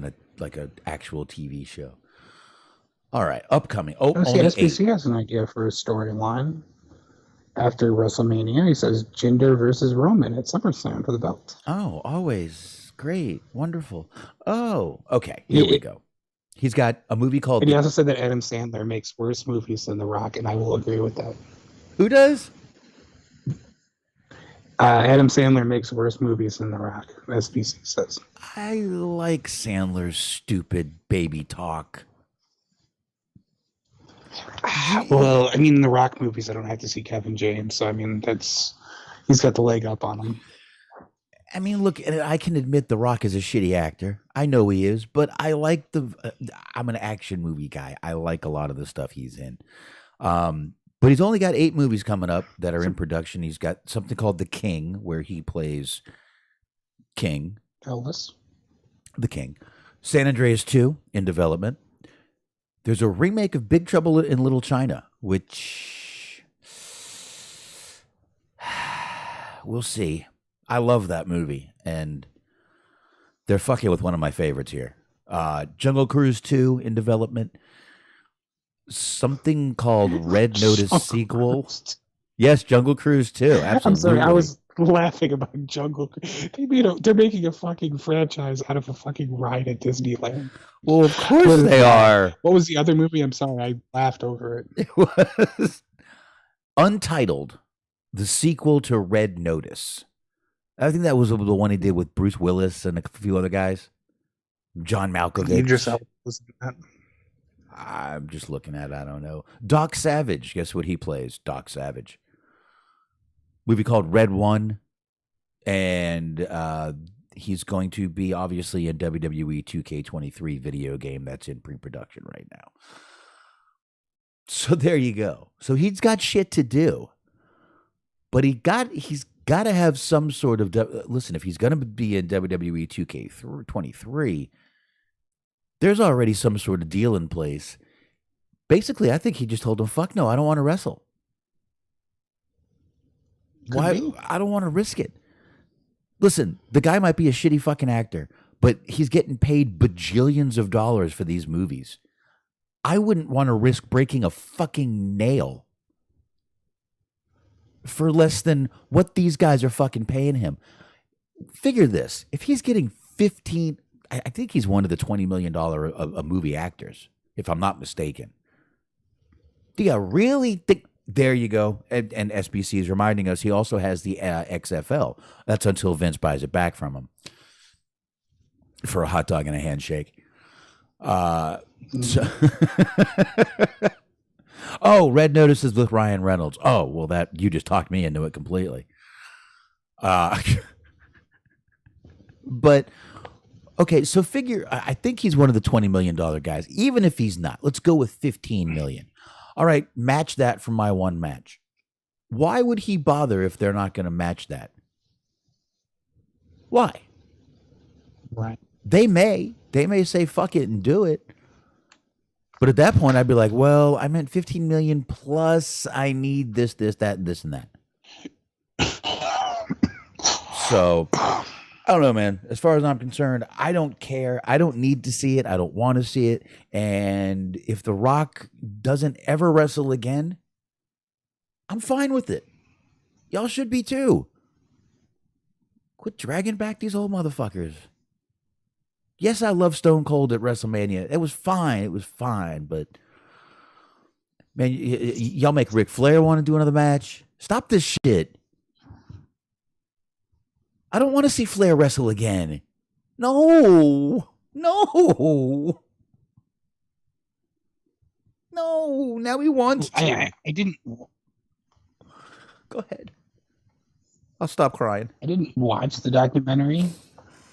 an actual TV show. All right, upcoming. Oh, see, only SBC 8. has an idea for a storyline. After WrestleMania, he says Jinder versus Roman at SummerSlam for the belt. Oh, always great, wonderful. Oh, okay. Here we go. He's got a movie called. And he also said that Adam Sandler makes worse movies than The Rock, and I will agree with that. Who does? Adam Sandler makes worse movies than The Rock, SBC says. I like Sandler's stupid baby talk. Well, I mean, The Rock movies, I don't have to see Kevin James, so I mean, he's got the leg up on him. I mean, look, I can admit The Rock is a shitty actor. I know he is, but I like I'm an action movie guy. I like a lot of the stuff he's in. But he's only got 8 movies coming up that are in production. He's got something called The King, where he plays King. Elvis. The King. San Andreas 2 in development. There's a remake of Big Trouble in Little China, which we'll see. I love that movie, and they're fucking with one of my favorites here. Jungle Cruise 2 in development. Something called Red Notice sequel. Yes, Jungle Cruise 2. Absolutely. I'm sorry, I was laughing about Jungle Cruise. They're making a fucking franchise out of a fucking ride at Disneyland. Well, of course they are. What was the other movie? I'm sorry, I laughed over it. It was Untitled, the sequel to Red Notice. I think that was the one he did with Bruce Willis and a few other guys. John Malkovich. Idris Elba was in that. I'm just looking at it. I don't know. Doc Savage. Guess what he plays? Doc Savage. Movie called Red One. And he's going to be obviously in WWE 2K23 video game that's in pre-production right now. So there you go. So he's got shit to do. But he's got to have some sort of... Listen, if he's going to be in WWE 2K23... there's already some sort of deal in place. Basically, I think he just told him, fuck no, I don't want to wrestle. Why? I don't want to risk it. Listen, the guy might be a shitty fucking actor, but he's getting paid bajillions of dollars for these movies. I wouldn't want to risk breaking a fucking nail for less than what these guys are fucking paying him. Figure this. If he's getting 15... I think he's one of the $20 million a movie actors, if I'm not mistaken. Do you really think? There you go. And SBC is reminding us he also has the XFL. That's until Vince buys it back from him for a hot dog and a handshake. Oh, Red Notice is with Ryan Reynolds. Oh, well, that you just talked me into it completely. But... okay, so figure, I think he's one of the $20 million guys. Even if he's not, let's go with $15 million. All right, match that for my one match. Why would he bother if they're not going to match that? Why? Right. They may say fuck it and do it. But at that point, I'd be like, well, I meant 15 million plus I need this, that, and this and that. So... I don't know, man. As far as I'm concerned, I don't care. I don't need to see it. I don't want to see it. And if The Rock doesn't ever wrestle again, I'm fine with it. Y'all should be too. Quit dragging back these old motherfuckers. Yes, I love Stone Cold at WrestleMania. It was fine. It was fine. But, man, y'all make Ric Flair want to do another match? Stop this shit. I don't want to see Flair wrestle again. No. No. No. Now he wants to. I didn't. Go ahead. I'll stop crying. I didn't watch the documentary,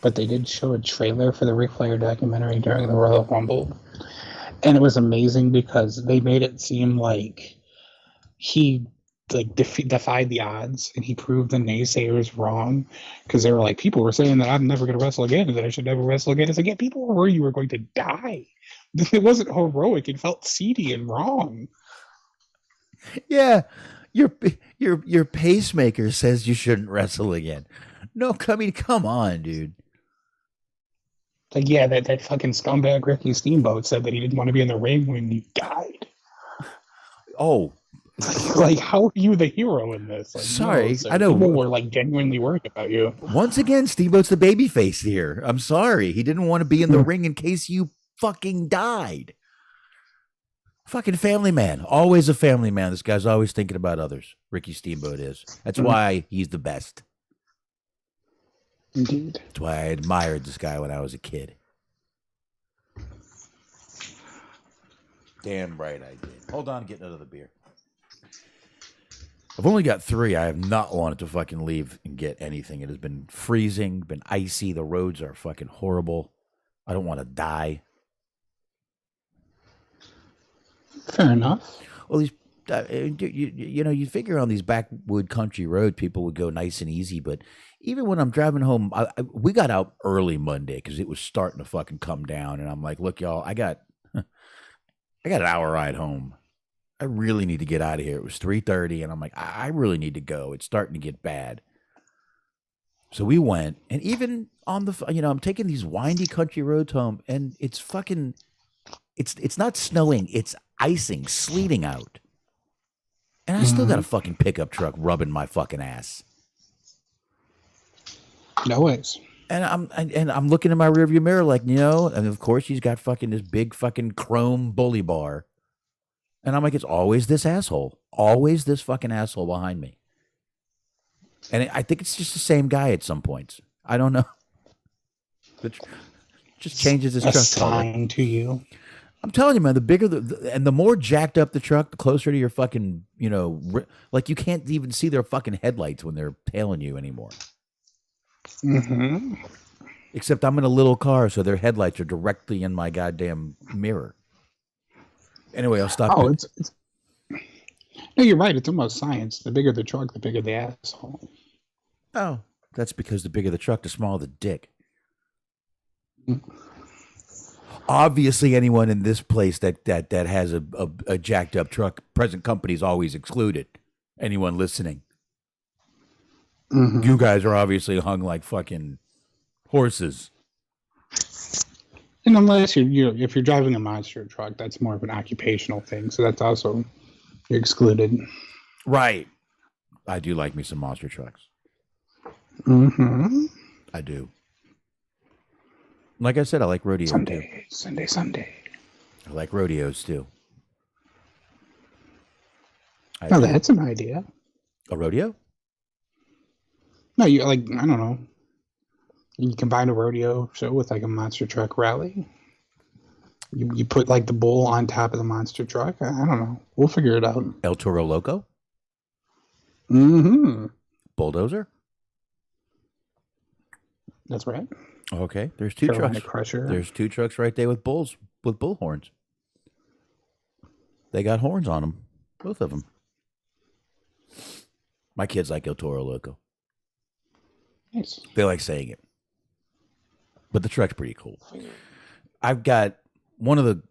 but they did show a trailer for the Ric Flair documentary during the Royal Rumble, and it was amazing because they made it seem like he defied the odds and he proved the naysayers wrong, because they were like, people were saying that I'm never going to wrestle again and that I should never wrestle again. It's like, yeah, people were worried you were going to die. It wasn't heroic. It felt seedy and wrong. Yeah, your pacemaker says you shouldn't wrestle again. No, I mean, come on, dude. Like, yeah, that fucking scumbag Ricky Steamboat said that he didn't want to be in the ring when he died. Oh. Like, how are you the hero in this? Like, sorry, no, I know. People were like genuinely worried about you. Once again, Steamboat's the babyface here. I'm sorry. He didn't want to be in the ring in case you fucking died. Fucking family man. Always a family man. This guy's always thinking about others. Ricky Steamboat is. That's why he's the best. Indeed. That's why I admired this guy when I was a kid. Damn right I did. Hold on, get another beer. I've only got 3. I have not wanted to fucking leave and get anything. It has been freezing, been icy. The roads are fucking horrible. I don't want to die. Fair enough. Well, these, you know, you figure on these backwood country road, people would go nice and easy. But even when I'm driving home, we got out early Monday because it was starting to fucking come down. And I'm like, look, y'all, I got an hour ride home. I really need to get out of here. It was 3:30, and I'm like, I really need to go. It's starting to get bad. So we went, and even on the, I'm taking these windy country roads home, and it's fucking, it's not snowing, it's icing, sleeting out. And I still got a fucking pickup truck rubbing my fucking ass. No ways. And I'm looking in my rearview mirror like, and of course he's got fucking this big fucking chrome bully bar. And I'm like, it's always this asshole. Always this fucking asshole behind me. And I think it's just the same guy at some points. I don't know. Just changes his truck Assigned to you. I'm telling you, man, the bigger and the more jacked up the truck, the closer to your fucking, like you can't even see their fucking headlights when they're tailing you anymore. Mm-hmm. Except I'm in a little car, so their headlights are directly in my goddamn mirror. Anyway, I'll stop. Oh, no, you're right. It's almost science. The bigger the truck, the bigger the asshole. Oh, that's because the bigger the truck, the smaller the dick. Mm-hmm. Obviously, anyone in this place that has a jacked up truck, present company is always excluded. Anyone listening, you guys are obviously hung like fucking horses. And unless if you're driving a monster truck, that's more of an occupational thing. So that's also excluded. Right. I do like me some monster trucks. Mm-hmm. I do. Like I said, I like rodeos Sunday. I like rodeos too. That's an idea. A rodeo? No, you like, I don't know. You combine a rodeo show with like a monster truck rally. You put like the bull on top of the monster truck. I don't know. We'll figure it out. El Toro Loco? Mm-hmm. Bulldozer? That's right. Okay. There's 2 Carolina trucks. Crusher. There's 2 trucks right there with bull horns. They got horns on them. Both of them. My kids like El Toro Loco. Nice. They like saying it. But the truck's pretty cool. I've got one of the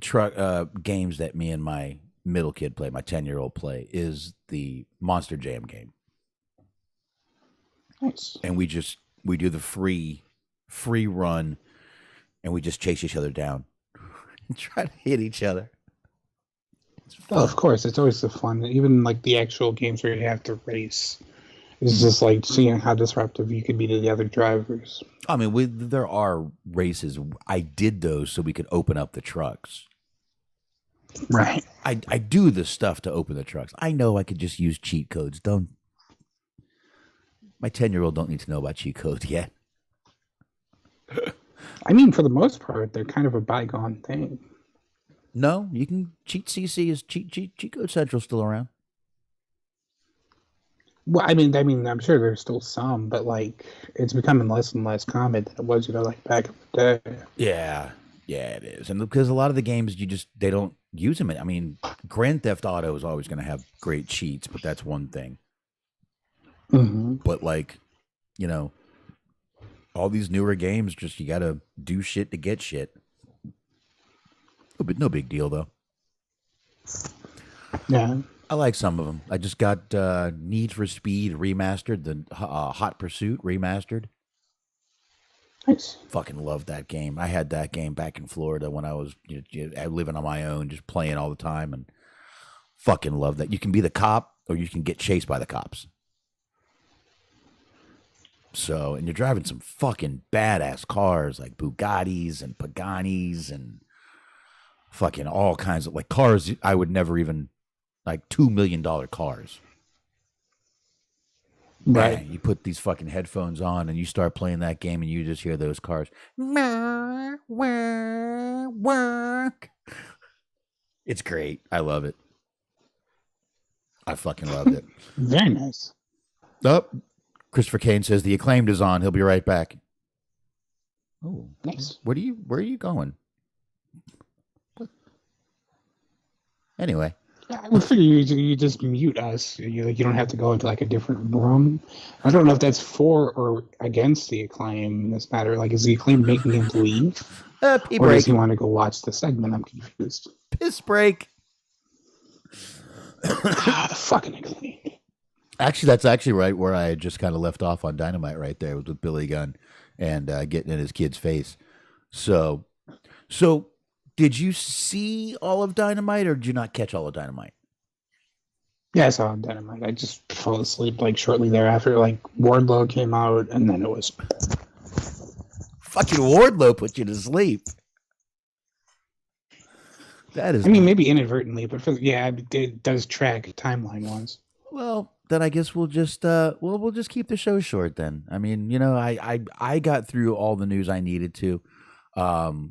truck games that me and my middle kid play, my 10-year-old play, is the Monster Jam game. Nice. And we do the free run, and we just chase each other down and try to hit each other. Well, of course, it's always the fun. Even like the actual games where you have to race. It's just like seeing how disruptive you could be to the other drivers. I mean, there are races. I did those so we could open up the trucks. Right. I do the stuff to open the trucks. I know I could just use cheat codes. My 10-year-old don't need to know about cheat codes yet. I mean, for the most part, they're kind of a bygone thing. No, you can cheat. CC is cheat code central still around. Well, I'm sure there's still some, but like it's becoming less and less common than it was, like back in the day. Yeah, it is, and because a lot of the games they don't use them. I mean, Grand Theft Auto is always going to have great cheats, but that's one thing. Mm-hmm. But like, all these newer games, just you got to do shit to get shit. But no big deal though. Yeah. I like some of them. I just got Need for Speed remastered, the Hot Pursuit remastered. Nice. Fucking love that game. I had that game back in Florida when I was living on my own, just playing all the time, and fucking love that. You can be the cop, or you can get chased by the cops. So, and you're driving some fucking badass cars like Bugattis and Paganis and fucking all kinds of like cars I would never even like $2 million cars. Right. Man, you put these fucking headphones on and you start playing that game and you just hear those cars. It's great. I love it. I fucking loved it. Very nice. Oh, Christopher Kane says the Acclaimed is on. He'll be right back. Oh, nice. Where are you going? What? Anyway. Yeah, I would figure you just mute us. You don't have to go into like a different room. I don't know if that's for or against the Acclaim in this matter. Like, is the Acclaim making him leave? Or does he want to go watch the segment? I'm confused. Piss break. The fucking Acclaim. Actually, that's actually right where I just kind of left off on Dynamite right there with Billy Gunn and getting in his kid's face. So did you see all of Dynamite or did you not catch all of Dynamite? Yeah, I saw Dynamite. I just fell asleep like shortly thereafter. Like Wardlow came out and then it was... Fucking Wardlow put you to sleep. That is... I mean, maybe inadvertently, but it does track timeline-wise. Well, then I guess we'll just we'll just keep the show short then. I mean, I got through all the news I needed to.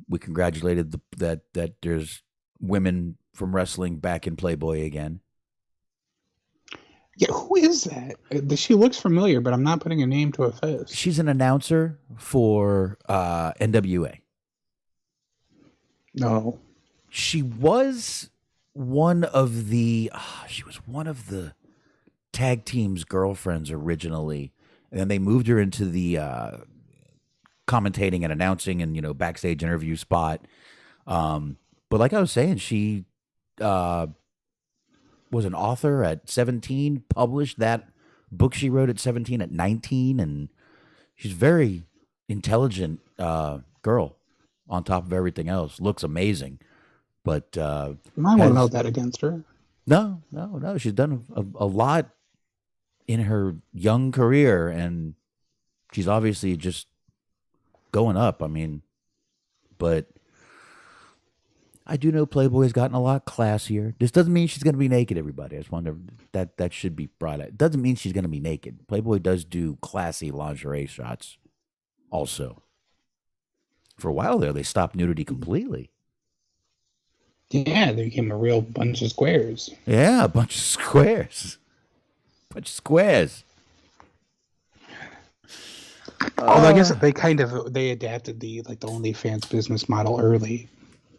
We congratulated that there's women from wrestling back in Playboy again. Yeah, who is that? She looks familiar, but I'm not putting a name to a face. She's an announcer for NWA. No. She was one of the tag team's girlfriends originally, and then they moved her into the commentating and announcing and backstage interview spot. But like I was saying, she was an author at 17, published that book she wrote at 17 at 19, and she's very intelligent girl on top of everything else. Looks amazing. But you might want to hold that against her. No. She's done a lot in her young career, and she's obviously just going up. I mean, but I do know Playboy's gotten a lot classier. This doesn't mean she's going to be naked, everybody. I just wonder that should be brought out. It doesn't mean she's going to be naked. Playboy does do classy lingerie shots also. For a while there, they stopped nudity completely. Yeah, they became a real bunch of squares. Yeah, a bunch of squares. Although I guess they adapted the OnlyFans business model early.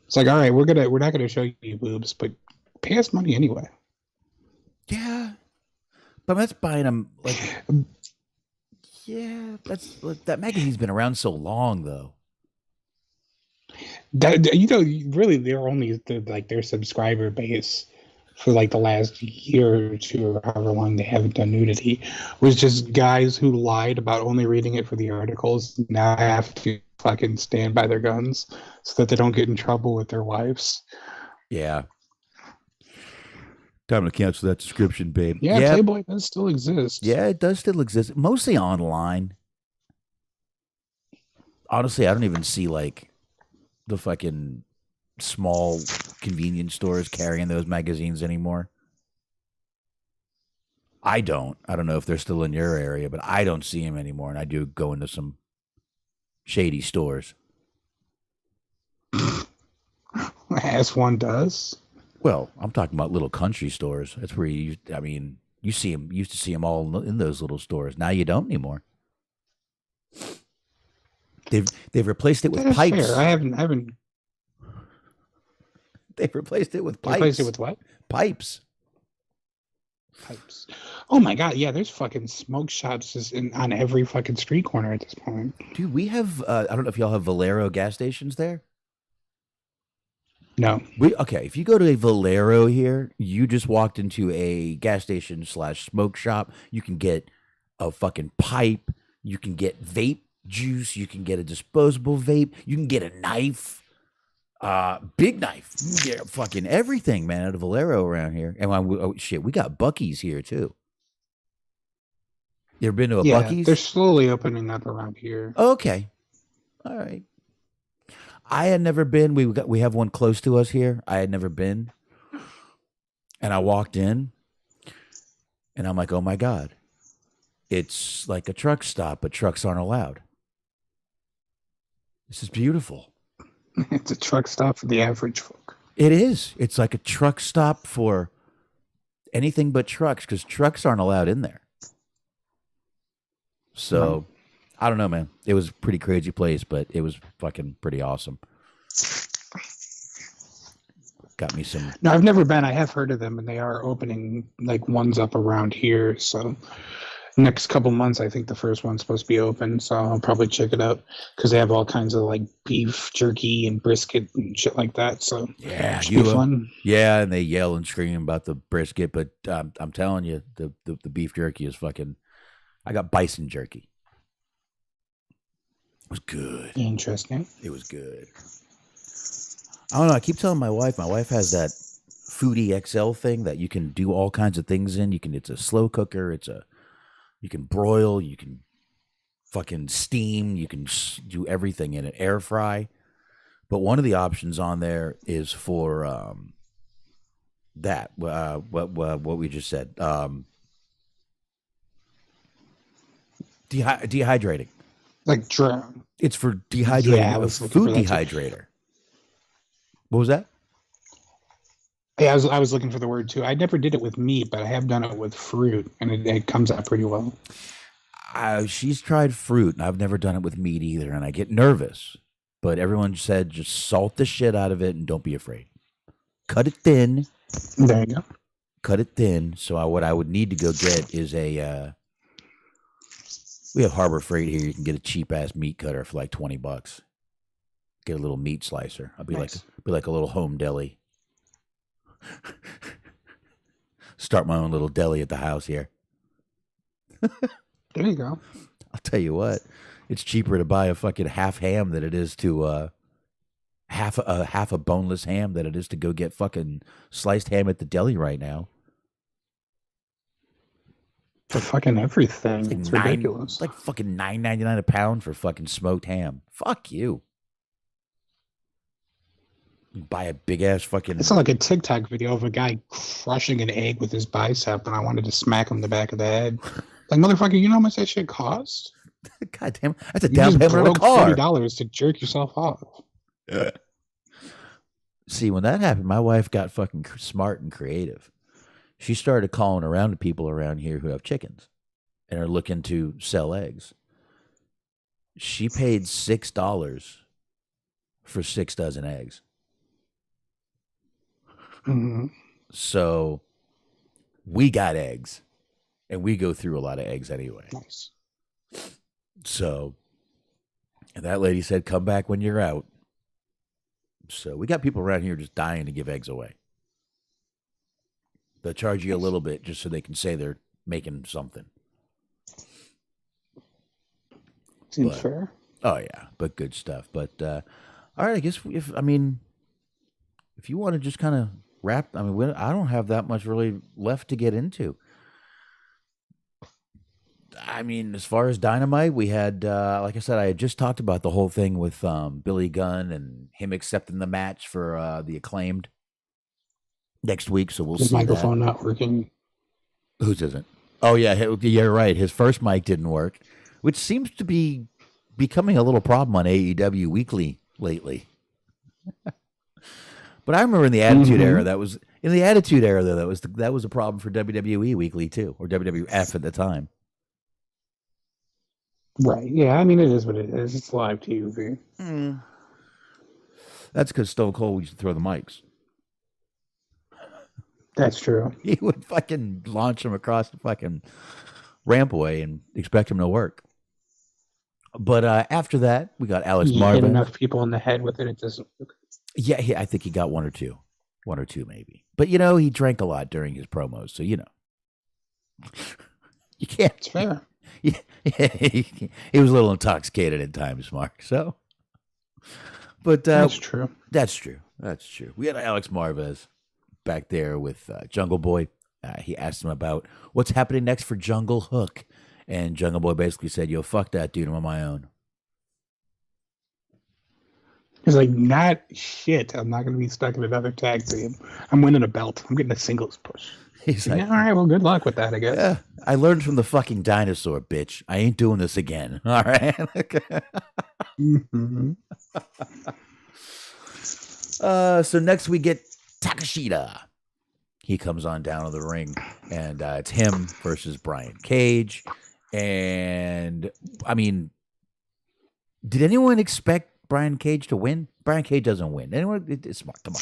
It's like, all right, we're not gonna show you boobs, but pay us money anyway. Yeah, but that's buying them like. Yeah, that magazine's been around so long though. Really, they're only their subscriber base for like the last year or two, or however long they haven't done nudity, was just guys who lied about only reading it for the articles. Now have to fucking stand by their guns so that they don't get in trouble with their wives. Yeah. Time to cancel that subscription, babe. Yeah, Playboy does still exist. Yeah, it does still exist. Mostly online. Honestly, I don't even see like the fucking small convenience stores carrying those magazines anymore. I don't know if they're still in your area, but I don't see them anymore, and I do go into some shady stores. As one does. Well, I'm talking about little country stores. That's where you see them. Used to see them all in those little stores. Now you don't anymore. They've replaced it with That's pipes. fair. I haven't. They've replaced it with pipes. Replaced it with what? Pipes. Pipes. Oh my god, yeah, there's fucking smoke shops on every fucking street corner at this point. Dude, we have I don't know if y'all have Valero gas stations there. No. Okay, if you go to a Valero here, you just walked into a gas station / smoke shop. You can get a fucking pipe. You can get vape juice. You can get a disposable vape. You can get a knife. Big knife. You can get fucking everything, man, at a Valero around here. And shit, we got Buc-ee's here too. You ever been to a Buc-ee's? They're slowly opening up around here. Okay. All right. I had never been. We have one close to us here. I had never been. And I walked in and I'm like, oh my God. It's like a truck stop, but trucks aren't allowed. This is beautiful. It's a truck stop for the average folk. It is. It's like a truck stop for anything but trucks because trucks aren't allowed in there. So, I don't know, man. It was a pretty crazy place, but it was fucking pretty awesome. Got me some. No, I've never been. I have heard of them, and they are opening like ones up around here. So, next couple months, I think the first one's supposed to be open. So I'll probably check it out because they have all kinds of like beef jerky and brisket and shit like that. So yeah, be fun. Yeah, and they yell and scream about the brisket, but I'm telling you, the beef jerky is fucking. I got bison jerky. It was good. Interesting. It was good. I don't know. I keep telling my wife. My wife has that Foodie XL thing that you can do all kinds of things in. It's a slow cooker. You can broil. You can fucking steam. You can do everything in it. Air fry. But one of the options on there is for that. What we just said. Dehydrating. Like drown. It's for dehydrating. Yeah, a food dehydrator. What was that? Yeah, I was looking for the word too. I never did it with meat, but I have done it with fruit, and it comes out pretty well. She's tried fruit, and I've never done it with meat either, and I get nervous. But everyone said just salt the shit out of it and don't be afraid. Cut it thin. There you go. Cut it thin. So what I would need to go get is a. We have Harbor Freight here. You can get a cheap ass meat cutter for like $20. Get a little meat slicer. I'll be nice. like a little home deli. Start my own little deli at the house here. There you go. I'll tell you what, it's cheaper to buy a fucking half ham than it is to half a boneless ham than it is to go get fucking sliced ham at the deli right now. For fucking everything. It's ridiculous. It's like fucking $9.99 a pound for fucking smoked ham. Fuck you. You buy a big ass fucking. It's not like a TikTok video of a guy crushing an egg with his bicep, and I wanted to smack him in the back of the head. Like, motherfucker, you know how much that shit costs? God damn, that's a down payment on a car. $40 to jerk yourself off. See, when that happened, my wife got fucking smart and creative. She started calling around to people around here who have chickens and are looking to sell eggs. She paid $6 for 6 dozen eggs. Mm-hmm. So we got eggs, and we go through a lot of eggs anyway. Nice. So, and that lady said, come back when you're out. So we got people around here just dying to give eggs away. They'll charge you a little bit just so they can say they're making something. Seems fair. Oh, yeah, but good stuff. But, all right, I guess if you want to just kind of wrap, I don't have that much really left to get into. I mean, as far as Dynamite, we had, like I said, I had just talked about the whole thing with Billy Gunn and him accepting the match for the Acclaimed next week, so we'll see. His microphone not working. Whose isn't? Oh, yeah, you're right. His first mic didn't work, which seems to be becoming a little problem on AEW Weekly lately. But I remember in the Attitude Era, that was a problem for WWE Weekly too, or WWF at the time. Right. Yeah. I mean, it is what it is. It's live TV. That's because Stone Cold used to throw the mics. That's true. He would fucking launch them across the fucking rampway and expect them to work. But after that, we got Alex Marvin. Hit enough people in the head with it, it doesn't work. Yeah, I think he got one or two maybe. But he drank a lot during his promos, so you can't. It's fair. He was a little intoxicated at times, Mark. So, but that's true. That's true. We had Alex Marvez back there with Jungle Boy. He asked him about what's happening next for Jungle Hook, and Jungle Boy basically said, "Yo, fuck that, dude. I'm on my own." He's like, not shit. I'm not going to be stuck in another tag team. I'm winning a belt. I'm getting a singles push. He's like, all right, well, good luck with that, I guess. Yeah, I learned from the fucking dinosaur, bitch. I ain't doing this again. All right. So next we get Takeshita. He comes on down to the ring, and it's him versus Brian Cage. And I mean, did anyone expect Brian Cage to win? Brian Cage doesn't win. Anyone? It's Smart. Come on.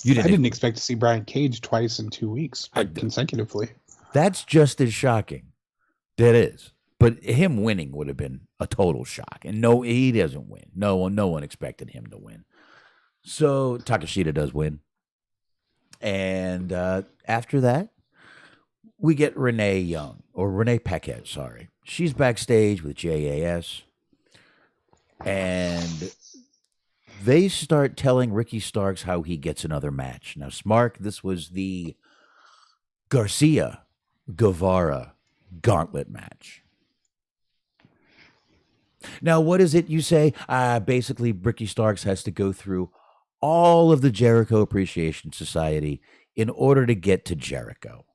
I didn't expect to see Brian Cage twice in 2 weeks consecutively. That's just as shocking. That is. But him winning would have been a total shock. And no, he doesn't win. No one expected him to win. So Takeshita does win. And after that, we get Renee Paquette, sorry. She's backstage with JAS. And they start telling Ricky Starks how he gets another match. Now, Smark, this was the Garcia-Guevara gauntlet match. Now, what is it you say? Basically, Ricky Starks has to go through all of the Jericho Appreciation Society in order to get to Jericho.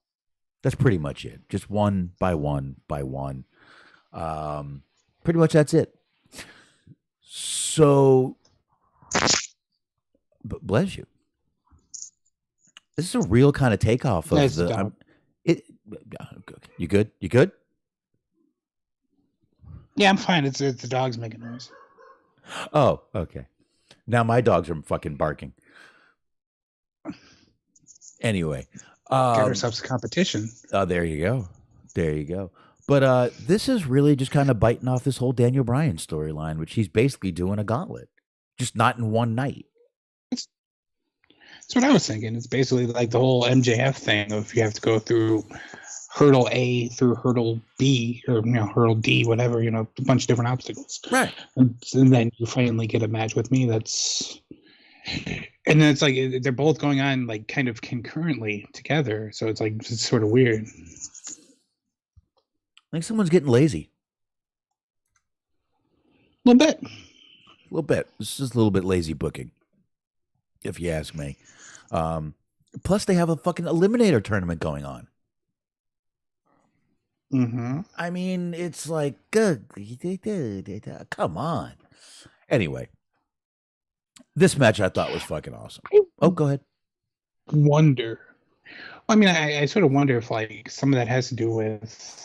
That's pretty much it. Just one by one by one. Pretty much that's it. So, bless you. This is a real kind of takeoff of the. You good? You good? Yeah, I'm fine. It's the dog's making noise. Oh, okay. Now my dogs are fucking barking. Anyway, get ourselves a competition. Oh, there you go. But this is really just kind of biting off this whole Daniel Bryan storyline, which he's basically doing a gauntlet, just not in one night. That's what I was thinking. It's basically like the whole MJF thing of you have to go through hurdle A through hurdle B or hurdle D, whatever, a bunch of different obstacles. Right. And then you finally get a match with me. And then it's like they're both going on like kind of concurrently together. So it's like it's sort of weird. I think someone's getting lazy. A little bit. This is a little bit lazy booking, if you ask me. Plus, they have a fucking eliminator tournament going on. Mm-hmm. I mean, it's like, good. Come on. Anyway, this match I thought was fucking awesome. Oh, go ahead. Wonder. I mean, I sort of wonder if like some of that has to do with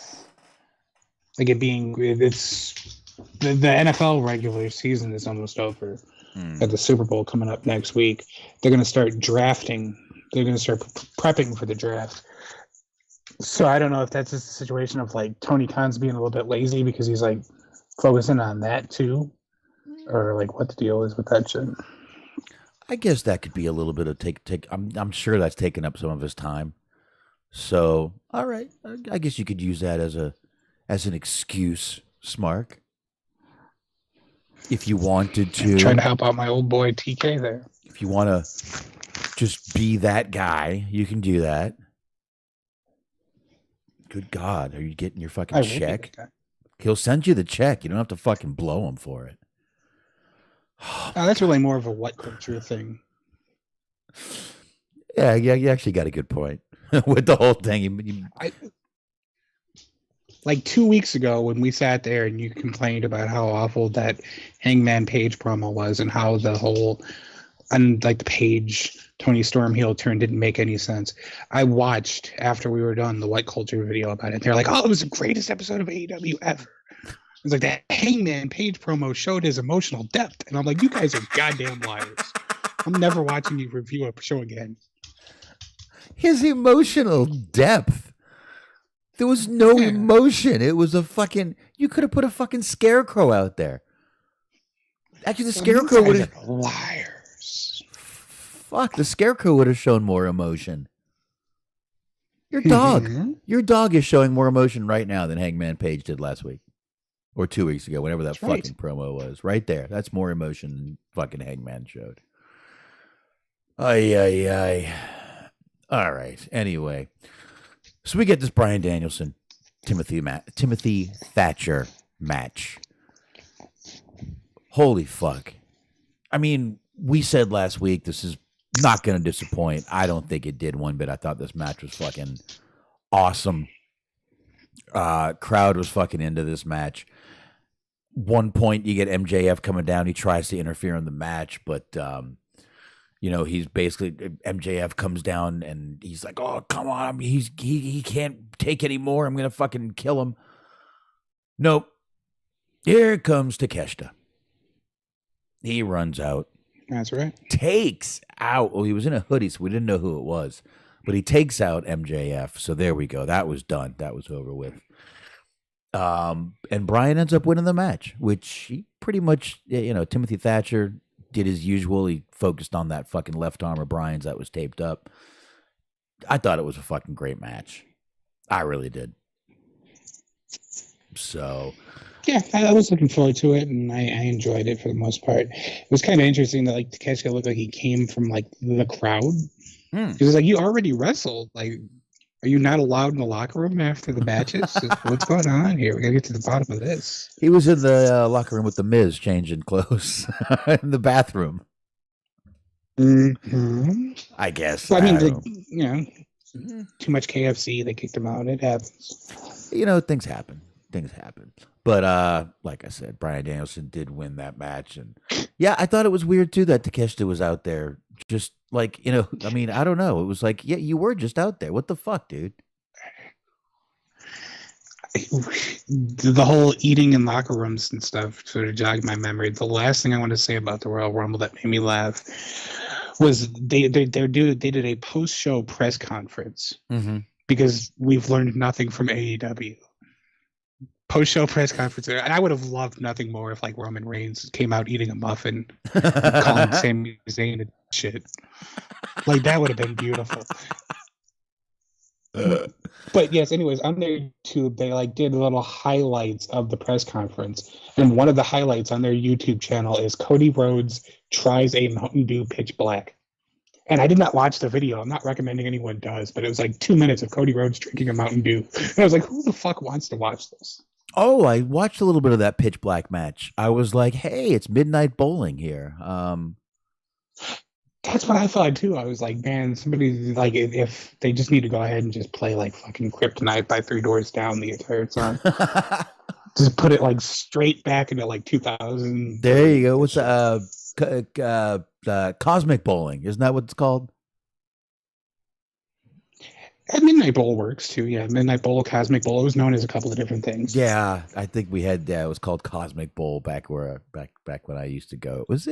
like it being it's the NFL regular season is almost over. At the Super Bowl coming up next week, they're going to start drafting. They're going to start prepping for the draft. So I don't know if that's just a situation of like Tony Khan's being a little bit lazy because he's like focusing on that too, or like what the deal is with that shit. I guess that could be a little bit of take. I'm sure that's taking up some of his time. So all right, I guess you could use that as an excuse, Smark. If you wanted to, trying to help out my old boy TK there. If you want to just be that guy, you can do that. Good God, are you getting your fucking check? He'll send you the check. You don't have to fucking blow him for it. That's really more of a what culture thing. Yeah, you actually got a good point with the whole thing. Like 2 weeks ago when we sat there and you complained about how awful that Hangman Page promo was and how the whole and like the Paige Tony Storm heel turn didn't make any sense. I watched after we were done the White Culture video about it. They're like, "Oh, it was the greatest episode of AEW ever." It's like that Hangman Page promo showed his emotional depth, and I'm like, "You guys are goddamn liars." I'm never watching you review a show again. His emotional depth. There was no emotion. It was a fucking. You could have put a fucking scarecrow out there. Actually, the scarecrow would have. Liars. Fuck, the scarecrow would have shown more emotion. Your dog. Your dog is showing more emotion right now than Hangman Page did last week. Or 2 weeks ago, whenever that fucking promo was. Right there. That's more emotion than fucking Hangman showed. Ay. All right. Anyway. So we get this Bryan Danielson, Timothy Thatcher match. Holy fuck. I mean, we said last week this is not going to disappoint. I don't think it did one bit. I thought this match was fucking awesome. Crowd was fucking into this match. One point you get MJF coming down. He tries to interfere in the match, but he's basically MJF comes down and he's like, "Oh, come on, he can't take any more. I'm gonna fucking kill him." Nope. Here comes Takeshita. He runs out. That's right. Takes out. Oh, he was in a hoodie, so we didn't know who it was, but he takes out MJF. So there we go. That was done. That was over with. And Bryan ends up winning the match, which he pretty much, Timothy Thatcher did his usual. He focused on that fucking left arm of Bryan's that was taped up. I thought it was a fucking great match. I really did. So, yeah, I was looking forward to it, and I enjoyed it for the most part. It was kind of interesting that Takeshita looked like he came from the crowd. Because you already wrestled. Are you not allowed in the locker room after the matches? What's going on here? We gotta get to the bottom of this. He was in the locker room with the Miz changing clothes in the bathroom. Mm-hmm. I guess. Well, too much KFC. They kicked him out. It happens. Things happen. But like I said, Bryan Danielson did win that match, and yeah, I thought it was weird too that Takeshita was out there. Just I don't know. It was like, yeah, you were just out there. What the fuck, dude? The whole eating in locker rooms and stuff sort of jogged my memory. The last thing I want to say about the Royal Rumble that made me laugh was they did a post-show press conference because we've learned nothing from AEW. Post-show press conference, and I would have loved nothing more if Roman Reigns came out eating a muffin, and calling Sami Zayn and shit. That would have been beautiful. But yes, anyways, on their YouTube, they did little highlights of the press conference, and one of the highlights on their YouTube channel is Cody Rhodes tries a Mountain Dew Pitch Black. And I did not watch the video. I'm not recommending anyone does, but it was 2 minutes of Cody Rhodes drinking a Mountain Dew, and I was like, who the fuck wants to watch this? Oh, I watched a little bit of that Pitch Black match. I was like, hey, it's Midnight Bowling here. That's what I thought too. I was like, man, somebody if they just need to go ahead and just play fucking Kryptonite by Three Doors Down the entire time. Just put it straight back into 2000. There you go. What's Cosmic Bowling? Isn't that what it's called? Midnight Bowl works too. Yeah, Midnight Bowl, Cosmic Bowl. It was known as a couple of different things. Yeah, I think we had it was called Cosmic Bowl back when I used to go. It was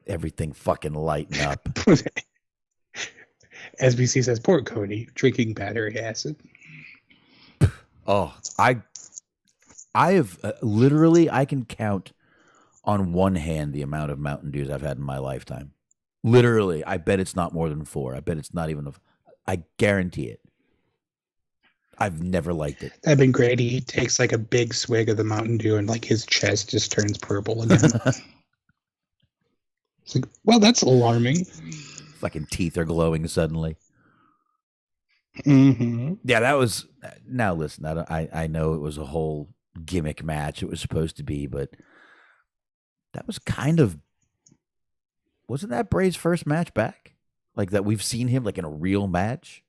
everything fucking lighting up. SBC says, poor Cody drinking battery acid. Oh, I have literally I can count on one hand the amount of Mountain Dews I've had in my lifetime. Literally, I bet it's not more than 4. I bet it's not even. I guarantee it. I've never liked it. That'd been great. He takes a big swig of the Mountain Dew and his chest just turns purple again. It's well, that's alarming. Fucking teeth are glowing suddenly. Mm-hmm. Yeah, that was. Now listen, I know it was a whole gimmick match. It was supposed to be, but that was kind of. Wasn't that Bray's first match back? That we've seen him in a real match?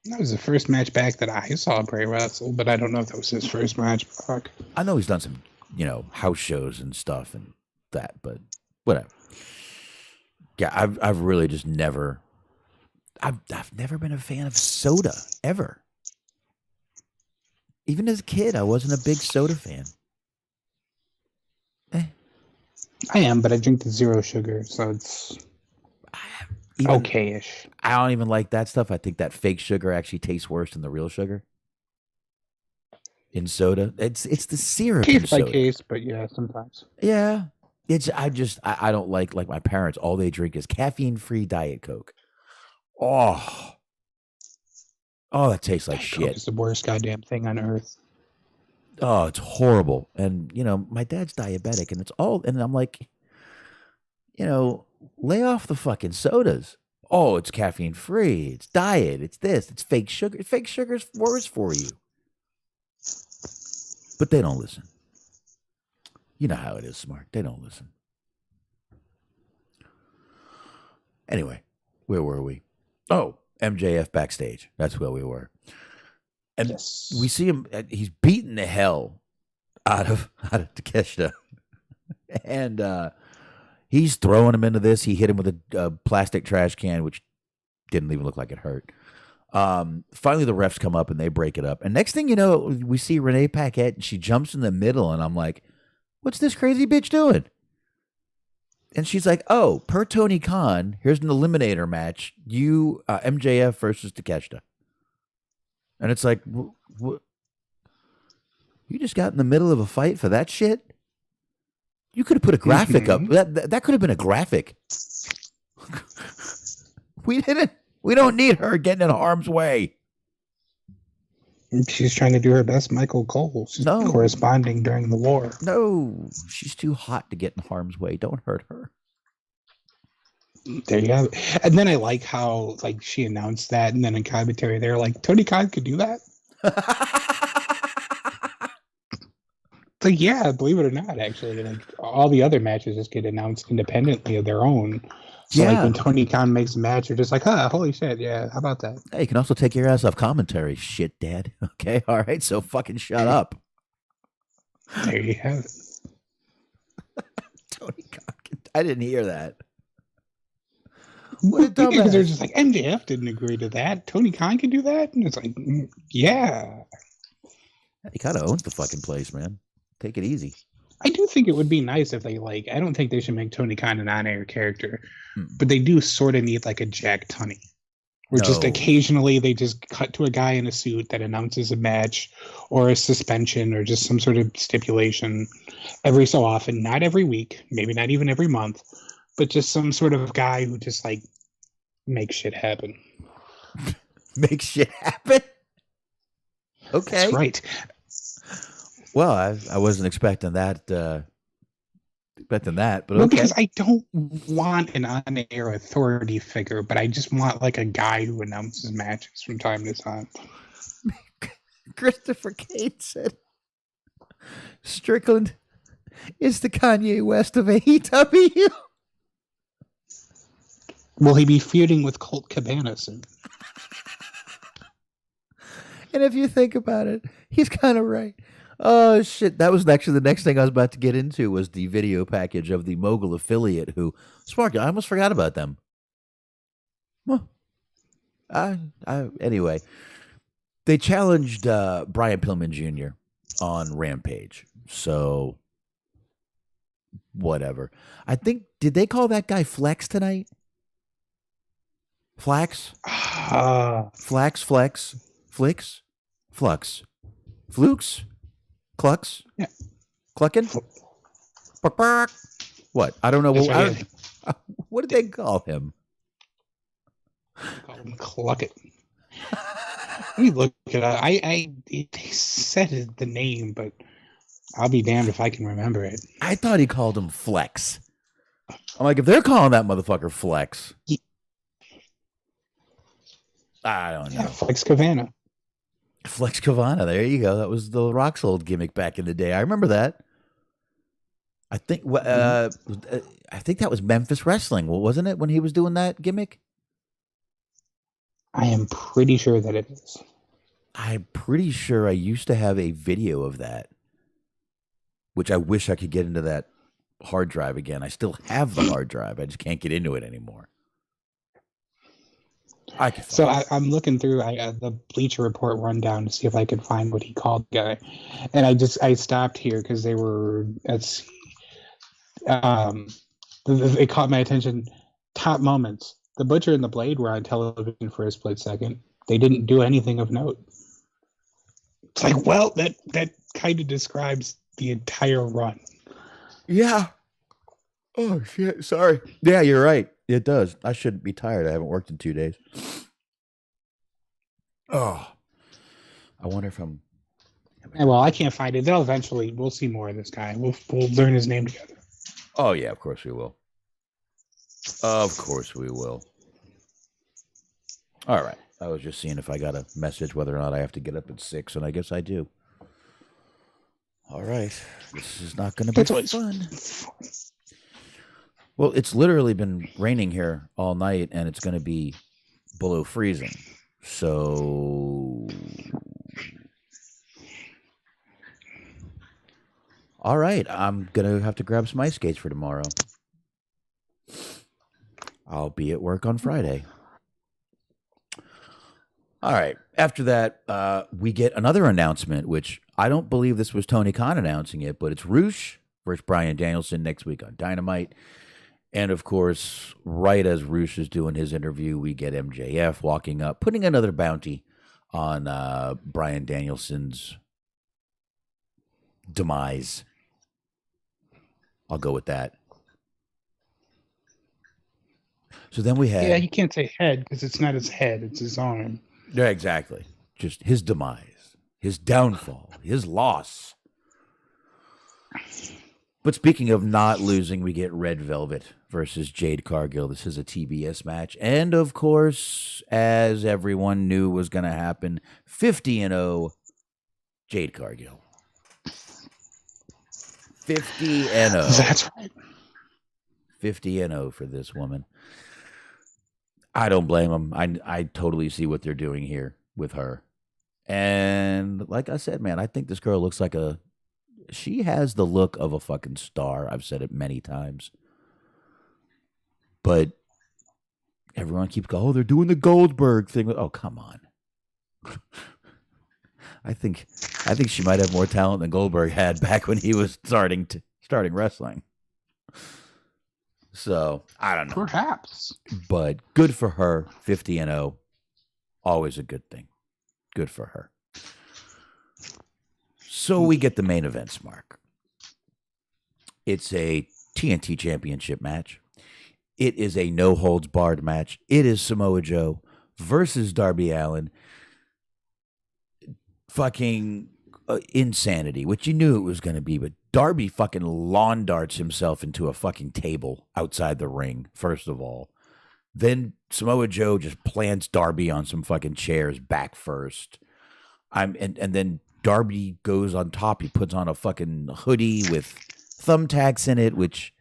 That was the first match back that I saw Bray wrestle, but I don't know if that was his first match back. I know he's done some, house shows and stuff, and that, but whatever. Yeah, I've really just never. I've never been a fan of soda ever. Even as a kid, I wasn't a big soda fan. I am, but I drink the zero sugar, so it's okay-ish. I don't even like that stuff. I think that fake sugar actually tastes worse than the real sugar in soda. It's the syrup in Case by soda. case, but yeah, sometimes. Yeah, I don't like my parents. All they drink is caffeine-free Diet Coke. Oh, that tastes like shit. Coke is the worst goddamn thing on earth. Oh, it's horrible. And, my dad's diabetic and I'm like, lay off the fucking sodas. Oh, it's caffeine free. It's diet. It's this. It's fake sugar. Fake sugar's worse for you. But they don't listen. You know how it is, Smark. They don't listen. Anyway, where were we? Oh, MJF backstage. That's where we were. And we see him. He's beating the hell out of Takeshita, and he's throwing him into this. He hit him with a plastic trash can, which didn't even look like it hurt. Finally, the refs come up and they break it up. And next thing you know, we see Renee Paquette, and she jumps in the middle, and I'm like, "What's this crazy bitch doing?" And she's like, "Oh, per Tony Khan, here's an eliminator match. You MJF versus Takeshita." And it's like, what? You just got in the middle of a fight for that shit? You could have put a graphic up. That could have been a graphic. We didn't. We don't need her getting in harm's way. She's trying to do her best Michael Cole. She's corresponding during the war. No, she's too hot to get in harm's way. Don't hurt her. There you have it. And then I like how she announced that, and then in commentary they're like, Tony Khan could do that. It's like, yeah, believe it or not, actually, all the other matches just get announced independently of their own. So when Tony Khan makes a match, you're just like, holy shit, yeah, how about that? Hey, you can also take your ass off commentary, shit, Dad. Okay, all right, so fucking shut up. There you have it. Tony Khan, I didn't hear that. What a dumbass. Because they're just like, MJF didn't agree to that. Tony Khan can do that? And it's like, yeah. He kind of owns the fucking place, man. Take it easy. I do think it would be nice if they I don't think they should make Tony Khan an on-air character, but they do sort of need a Jack Tunney. Where just occasionally they just cut to a guy in a suit that announces a match or a suspension or just some sort of stipulation every so often, not every week, maybe not even every month, but just some sort of guy who just makes shit happen. Make shit happen? Okay. That's right. Well, I wasn't expecting that. But okay. Because I don't want an on-air authority figure, but I just want a guy who announces matches from time to time. Christopher Kane said, "Strickland is the Kanye West of AEW." Will he be feuding with Colt Cabana soon? And if you think about it, he's kind of right. Oh, shit. That was actually the next thing I was about to get into was the video package of the Mogul affiliate who... Smark, I almost forgot about them. Well, anyway, they challenged Brian Pillman Jr. on Rampage. So, whatever. I think... Did they call that guy Flex tonight? Flax? Flax, Flex, Flix, Flux, Flukes, Clucks, yeah, Cluckin'. What? I don't know. What did they call him? Call him Clucket. Let me look it up. They said the name, but I'll be damned if I can remember it. I thought he called him Flex. I'm like, if they're calling that motherfucker Flex. I don't know. Yeah, Flex Cavana. Flex Cavana. There you go. That was the Rock's old gimmick back in the day. I remember that. I think that was Memphis Wrestling, wasn't it, when he was doing that gimmick? I am pretty sure that it is. I'm pretty sure I used to have a video of that, which I wish I could get into that hard drive again. I still have the hard drive. I just can't get into it anymore. I can. So I'm looking through the Bleacher Report rundown to see if I could find what he called the guy, and I stopped here because they were it caught my attention. Top moments: the Butcher and the Blade were on television for a split second. They didn't do anything of note. It's like, well, that kind of describes the entire run. Yeah. Oh shit! Sorry. Yeah, you're right. It does. I shouldn't be tired. I haven't worked in 2 days. Oh, I wonder if I'm. Well, I can't find it. We'll see more of this guy. We'll learn his name together. Oh yeah, of course we will. Of course we will. All right. I was just seeing if I got a message whether or not I have to get up at 6, and I guess I do. All right. This is not going to be fun. Well, it's literally been raining here all night, and it's going to be below freezing. So, all right, I'm going to have to grab some ice skates for tomorrow. I'll be at work on Friday. All right. After that, we get another announcement, which I don't believe this was Tony Khan announcing it, but it's Roosh versus Bryan Danielson next week on Dynamite. And, of course, right as Roosh is doing his interview, we get MJF walking up, putting another bounty on Bryan Danielson's demise. I'll go with that. So then we had... Yeah, you can't say head because it's not his head. It's his arm. Yeah, exactly. Just his demise, his downfall, his loss. But speaking of not losing, we get Red Velvet versus Jade Cargill. This is a TBS match. And, of course, as everyone knew was going to happen, 50-0 Jade Cargill. 50-0. That's right. 50-0 for this woman. I don't blame them. I totally see what they're doing here with her. And like I said, man, I think this girl looks like she has the look of a fucking star. I've said it many times. But everyone keeps going, oh, they're doing the Goldberg thing. Oh, come on. I think she might have more talent than Goldberg had back when he was starting wrestling. So, I don't know. Perhaps. But good for her, 50-0. Always a good thing. Good for her. So we get the main event, Smark. It's a TNT Championship match. It is a no-holds-barred match. It is Samoa Joe versus Darby Allin. Fucking insanity, which you knew it was going to be, but Darby fucking lawn darts himself into a fucking table outside the ring, first of all. Then Samoa Joe just plants Darby on some fucking chairs back first. And then Darby goes on top. He puts on a fucking hoodie with thumbtacks in it, which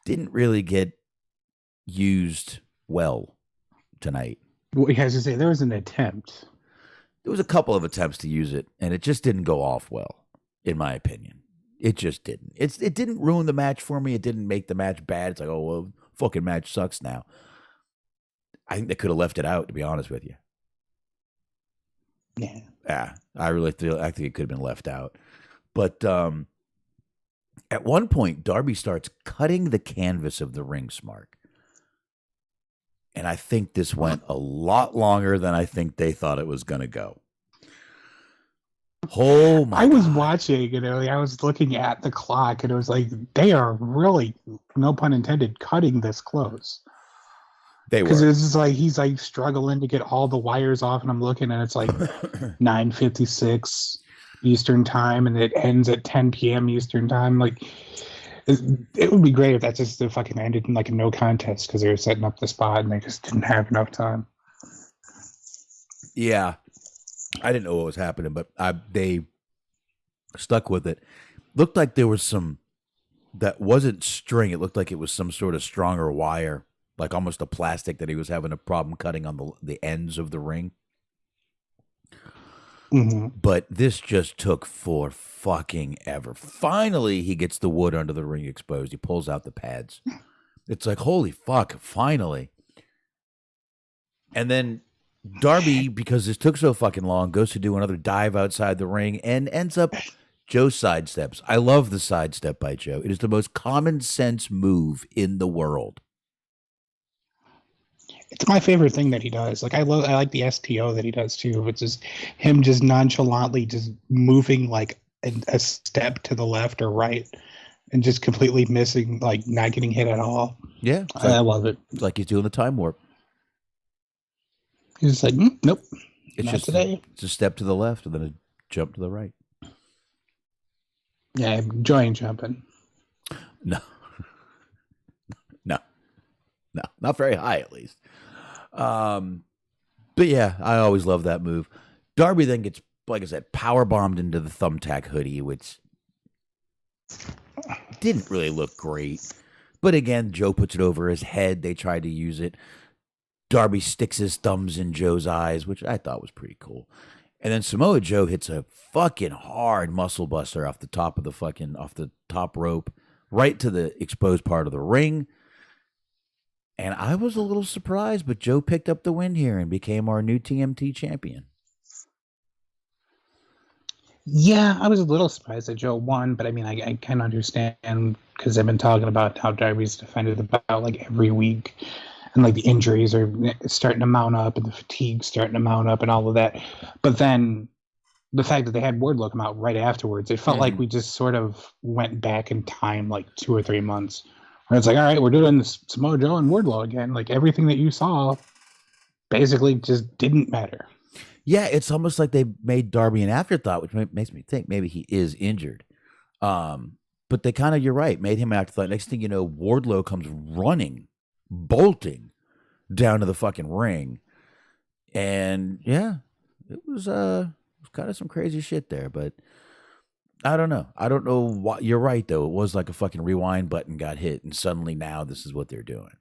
didn't really get used well tonight. Well, as you say, there was an attempt. There was a couple of attempts to use it, and it just didn't go off well, in my opinion. It just didn't. It didn't ruin the match for me. It didn't make the match bad. It's like, oh, well, fucking match sucks now. I think they could have left it out, to be honest with you. Yeah. Yeah, I think it could have been left out. But at one point, Darby starts cutting the canvas of the ring, Smark. And I think this went a lot longer than I think they thought it was going to go. Oh my! I was watching, I was looking at the clock, and it was like they are really, no pun intended, cutting this close. They were, because it's just like he's like struggling to get all the wires off, and I'm looking, and it's like 9:56 Eastern time, and it ends at 10 p.m. Eastern time. Like, it would be great if that just fucking ended in like a no contest because they were setting up the spot and they just didn't have enough time. Yeah. I didn't know what was happening, but they stuck with it. Looked like there was some that wasn't string. It looked like it was some sort of stronger wire, like almost a plastic that he was having a problem cutting on the ends of the ring. But this just took for fucking ever. Finally, he gets the wood under the ring exposed. He pulls out the pads. It's like, holy fuck, finally. And then Darby, because this took so fucking long, goes to do another dive outside the ring and ends up Joe sidesteps. I love the sidestep by Joe. It is the most common sense move in the world. It's my favorite thing that he does. Like I like the STO that he does too, which is him just nonchalantly just moving like a step to the left or right and just completely missing, like not getting hit at all. Yeah. I love it. It's like he's doing the time warp. He's just like, nope. It's not just today. It's a step to the left and then a jump to the right. Yeah, I'm enjoying jumping. No. No, not very high at least. But yeah, I always love that move. Darby then gets, like I said, power bombed into the thumbtack hoodie, which didn't really look great. But again, Joe puts it over his head. They tried to use it. Darby sticks his thumbs in Joe's eyes, which I thought was pretty cool. And then Samoa Joe hits a fucking hard muscle buster off the top rope, right to the exposed part of the ring. And I was a little surprised, but Joe picked up the win here and became our new TMT champion. Yeah, I was a little surprised that Joe won, but I mean, I can understand because I've been talking about how Darby's defended the belt like every week, and like the injuries are starting to mount up and the fatigue starting to mount up and all of that. But then the fact that they had Wardlow come out right afterwards, it felt like we just sort of went back in time like 2 or 3 months. Where it's like, all right, we're doing this Samoa Joe and Wardlow again. Like everything that you saw basically just didn't matter. Yeah, it's almost like they made Darby an afterthought, which makes me think maybe he is injured. But they kind of, you're right, made him an afterthought. Next thing you know, Wardlow comes running, bolting down to the fucking ring. And yeah, it was kind of some crazy shit there, but I don't know. I don't know what. You're right, though. It was like a fucking rewind button got hit, and suddenly now this is what they're doing.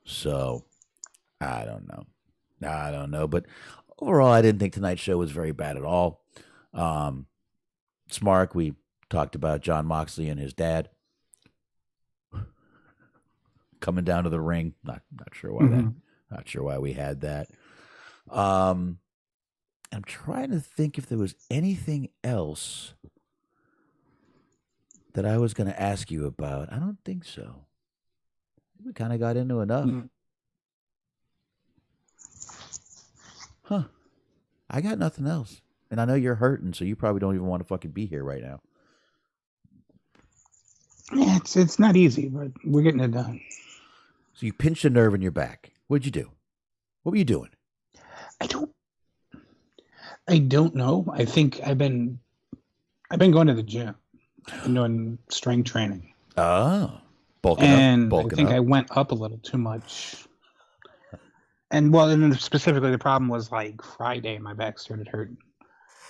So, I don't know. But overall, I didn't think tonight's show was very bad at all. Smark, we talked about Jon Moxley and his dad coming down to the ring. Not sure why not sure why we had that. I'm trying to think if there was anything else that I was going to ask you about. I don't think so. We kind of got into enough. Huh. I got nothing else. And I know you're hurting, so you probably don't even want to fucking be here right now. Yeah, it's not easy, but we're getting it done. So you pinched a nerve in your back. What'd you do? What were you doing? I don't know. I think I've been going to the gym and doing strength training. Oh, bulking up. I went up a little too much. And specifically the problem was like Friday, my back started hurting.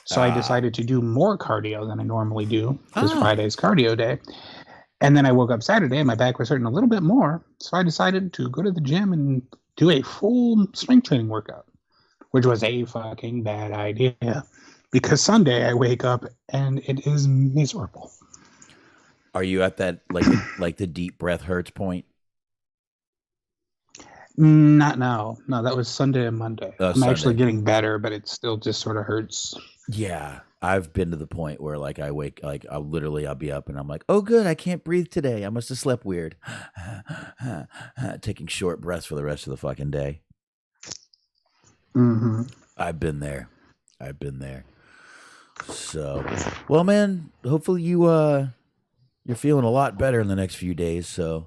So I decided to do more cardio than I normally do because Friday's cardio day. And then I woke up Saturday and my back was hurting a little bit more. So I decided to go to the gym and do a full strength training workout, which was a fucking bad idea because Sunday I wake up and it is miserable. Are you at that like the deep breath hurts point? Not now. No, that was Sunday and Monday. I'm Sunday. Actually getting better, but it still just sort of hurts. Yeah, I've been to the point where like I wake, like I'll be up and I'm like, oh good, I can't breathe today. I must have slept weird. Taking short breaths for the rest of the fucking day. I've been there. So, well, man, hopefully you're feeling a lot better in the next few days. So,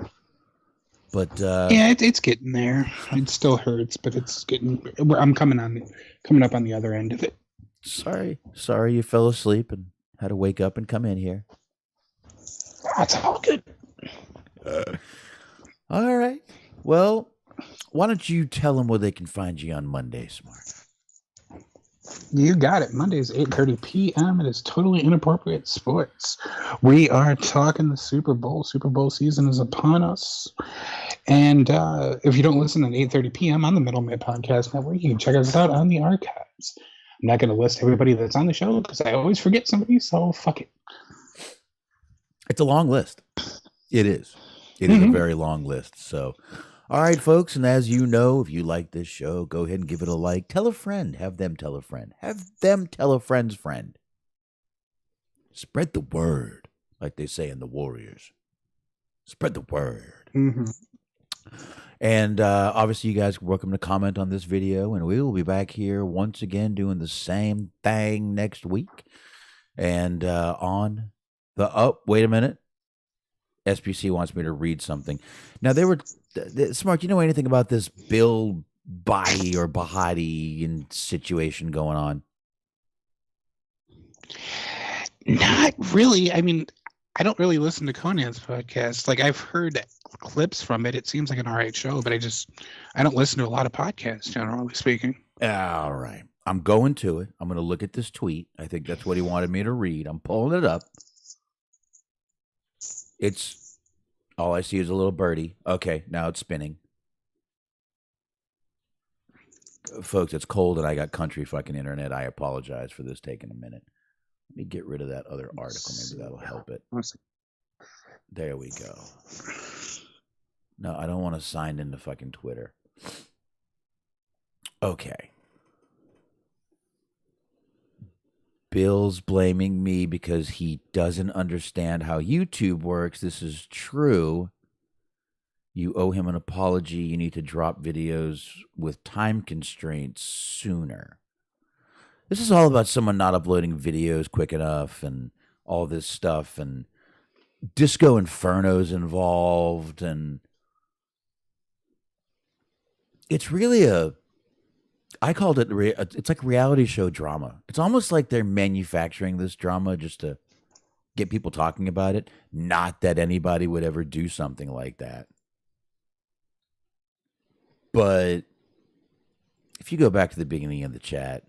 but yeah, it's getting there. It still hurts, but it's getting. I'm coming up on the other end of it. Sorry, you fell asleep and had to wake up and come in here. That's all good. All right. Well, why don't you tell them where they can find you on Monday, Smark? You got it. Mondays, 8:30 p.m. It is Totally Inappropriate Sports. We are talking the Super Bowl. Super Bowl season is upon us. And if you don't listen at 8:30 p.m. on the Middle Mid Podcast Network, you can check us out on the archive. times. I'm not going to list everybody that's on the show because I always forget somebody, so fuck it. It's a long list. It is. It is a very long list. So, all right, folks. And as you know, if you like this show, go ahead and give it a like. Tell a friend. Have them tell a friend. Have them tell a friend's friend. Spread the word, like they say in the Warriors. Spread the word. And obviously, you guys are welcome to comment on this video. And we will be back here once again doing the same thing next week. And on the... Oh, wait a minute. SPC wants me to read something. Now, they were... Smark, you know anything about this Bill Body or Bahati and situation going on? Not really. I mean, I don't really listen to Conan's podcast. Like, I've heard clips from it. It seems like an all right show, but I don't listen to a lot of podcasts, generally speaking. All right. I'm going to it. I'm going to look at this tweet. I think that's what he wanted me to read. I'm pulling it up. It's all I see is a little birdie. Okay, now it's spinning. Folks, it's cold and I got country fucking internet. I apologize for this taking a minute. Let me get rid of that other article. Maybe that'll help it. There we go. No, I don't want to sign into fucking Twitter. Okay. Bill's blaming me because he doesn't understand how YouTube works. This is true. You owe him an apology. You need to drop videos with time constraints sooner. This is all about someone not uploading videos quick enough and all this stuff. And Disco Inferno's involved. And it's really I called it, it's like reality show drama. It's almost like they're manufacturing this drama just to get people talking about it. Not that anybody would ever do something like that. But if you go back to the beginning of the chat,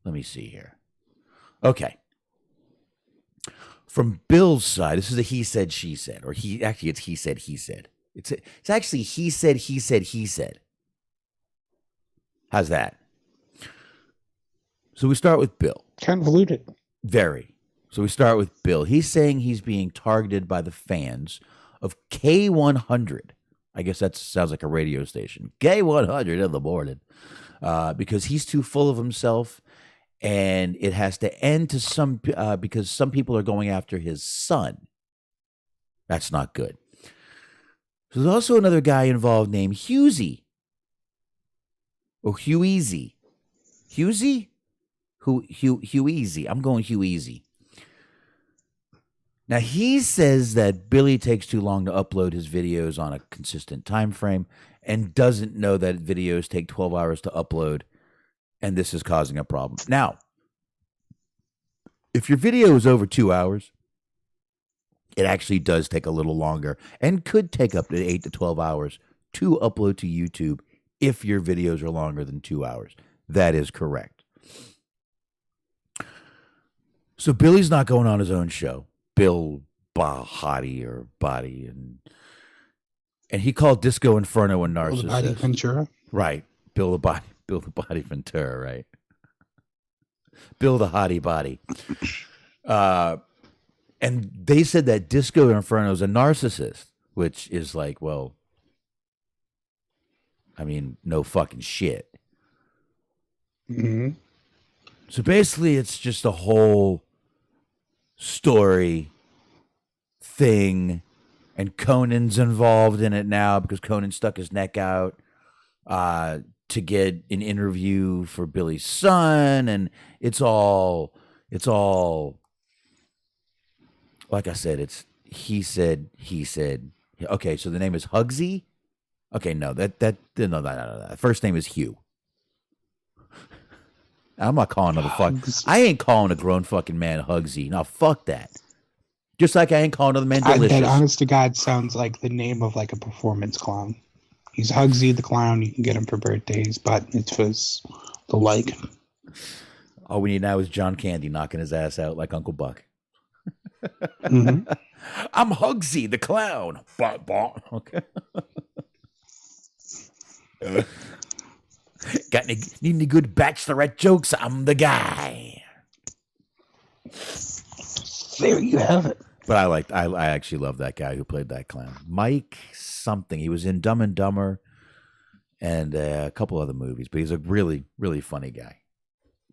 let me see here. Okay. From Bill's side, this is a he said, she said, or it's he said, he said. It's actually he said, he said, he said. How's that? So we start with Bill. Convoluted. Very. So we start with Bill. He's saying he's being targeted by the fans of K100. I guess that sounds like a radio station. K100 in the morning. Because he's too full of himself, and it has to end to because some people are going after his son. That's not good. So there's also another guy involved named Hughesy. Or Hughesy. Hughesy? Hughesy. I'm going Hughesy. Now, he says that Billy takes too long to upload his videos on a consistent time frame and doesn't know that videos take 12 hours to upload, and this is causing a problem. Now, if your video is over 2 hours, it actually does take a little longer and could take up to 8 to 12 hours to upload to YouTube if your videos are longer than 2 hours. That is correct. So Billy's not going on his own show. Bill Bahati or Body, and he called Disco Inferno a narcissist. Bill the Body Ventura. Right. Bill the Body Ventura, right. Bill the Hottie Body. And they said that Disco Inferno is a narcissist, which is like, well, I mean, no fucking shit. Mm-hmm. So basically, it's just a whole story thing, and Conan's involved in it now because Conan stuck his neck out to get an interview for Billy's son, and it's all like I said, it's he said. Okay, so the name is Hugsy. Okay, no, no. First name is Hugh. I'm not calling another fuck. I ain't calling a grown fucking man Hugsy. No, fuck that. Just like I ain't calling another man Delicious. That honest to God sounds like the name of like a performance clown. He's Hugsy the clown. You can get him for birthdays, but it's for the like. All we need now is John Candy knocking his ass out like Uncle Buck. Mm-hmm. I'm Hugsy the clown. Okay. Got need any good bachelorette jokes? I'm the guy. There you have it. But I actually love that guy who played that clown. Mike something. He was in Dumb and Dumber and a couple other movies, but he's a really, really funny guy.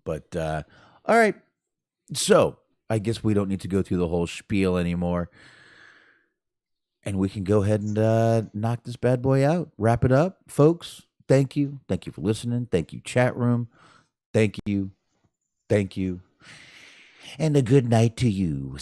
But all right. So I guess we don't need to go through the whole spiel anymore. And we can go ahead and knock this bad boy out. Wrap it up, folks. Thank you. Thank you for listening. Thank you, chat room. Thank you. Thank you. And a good night to you.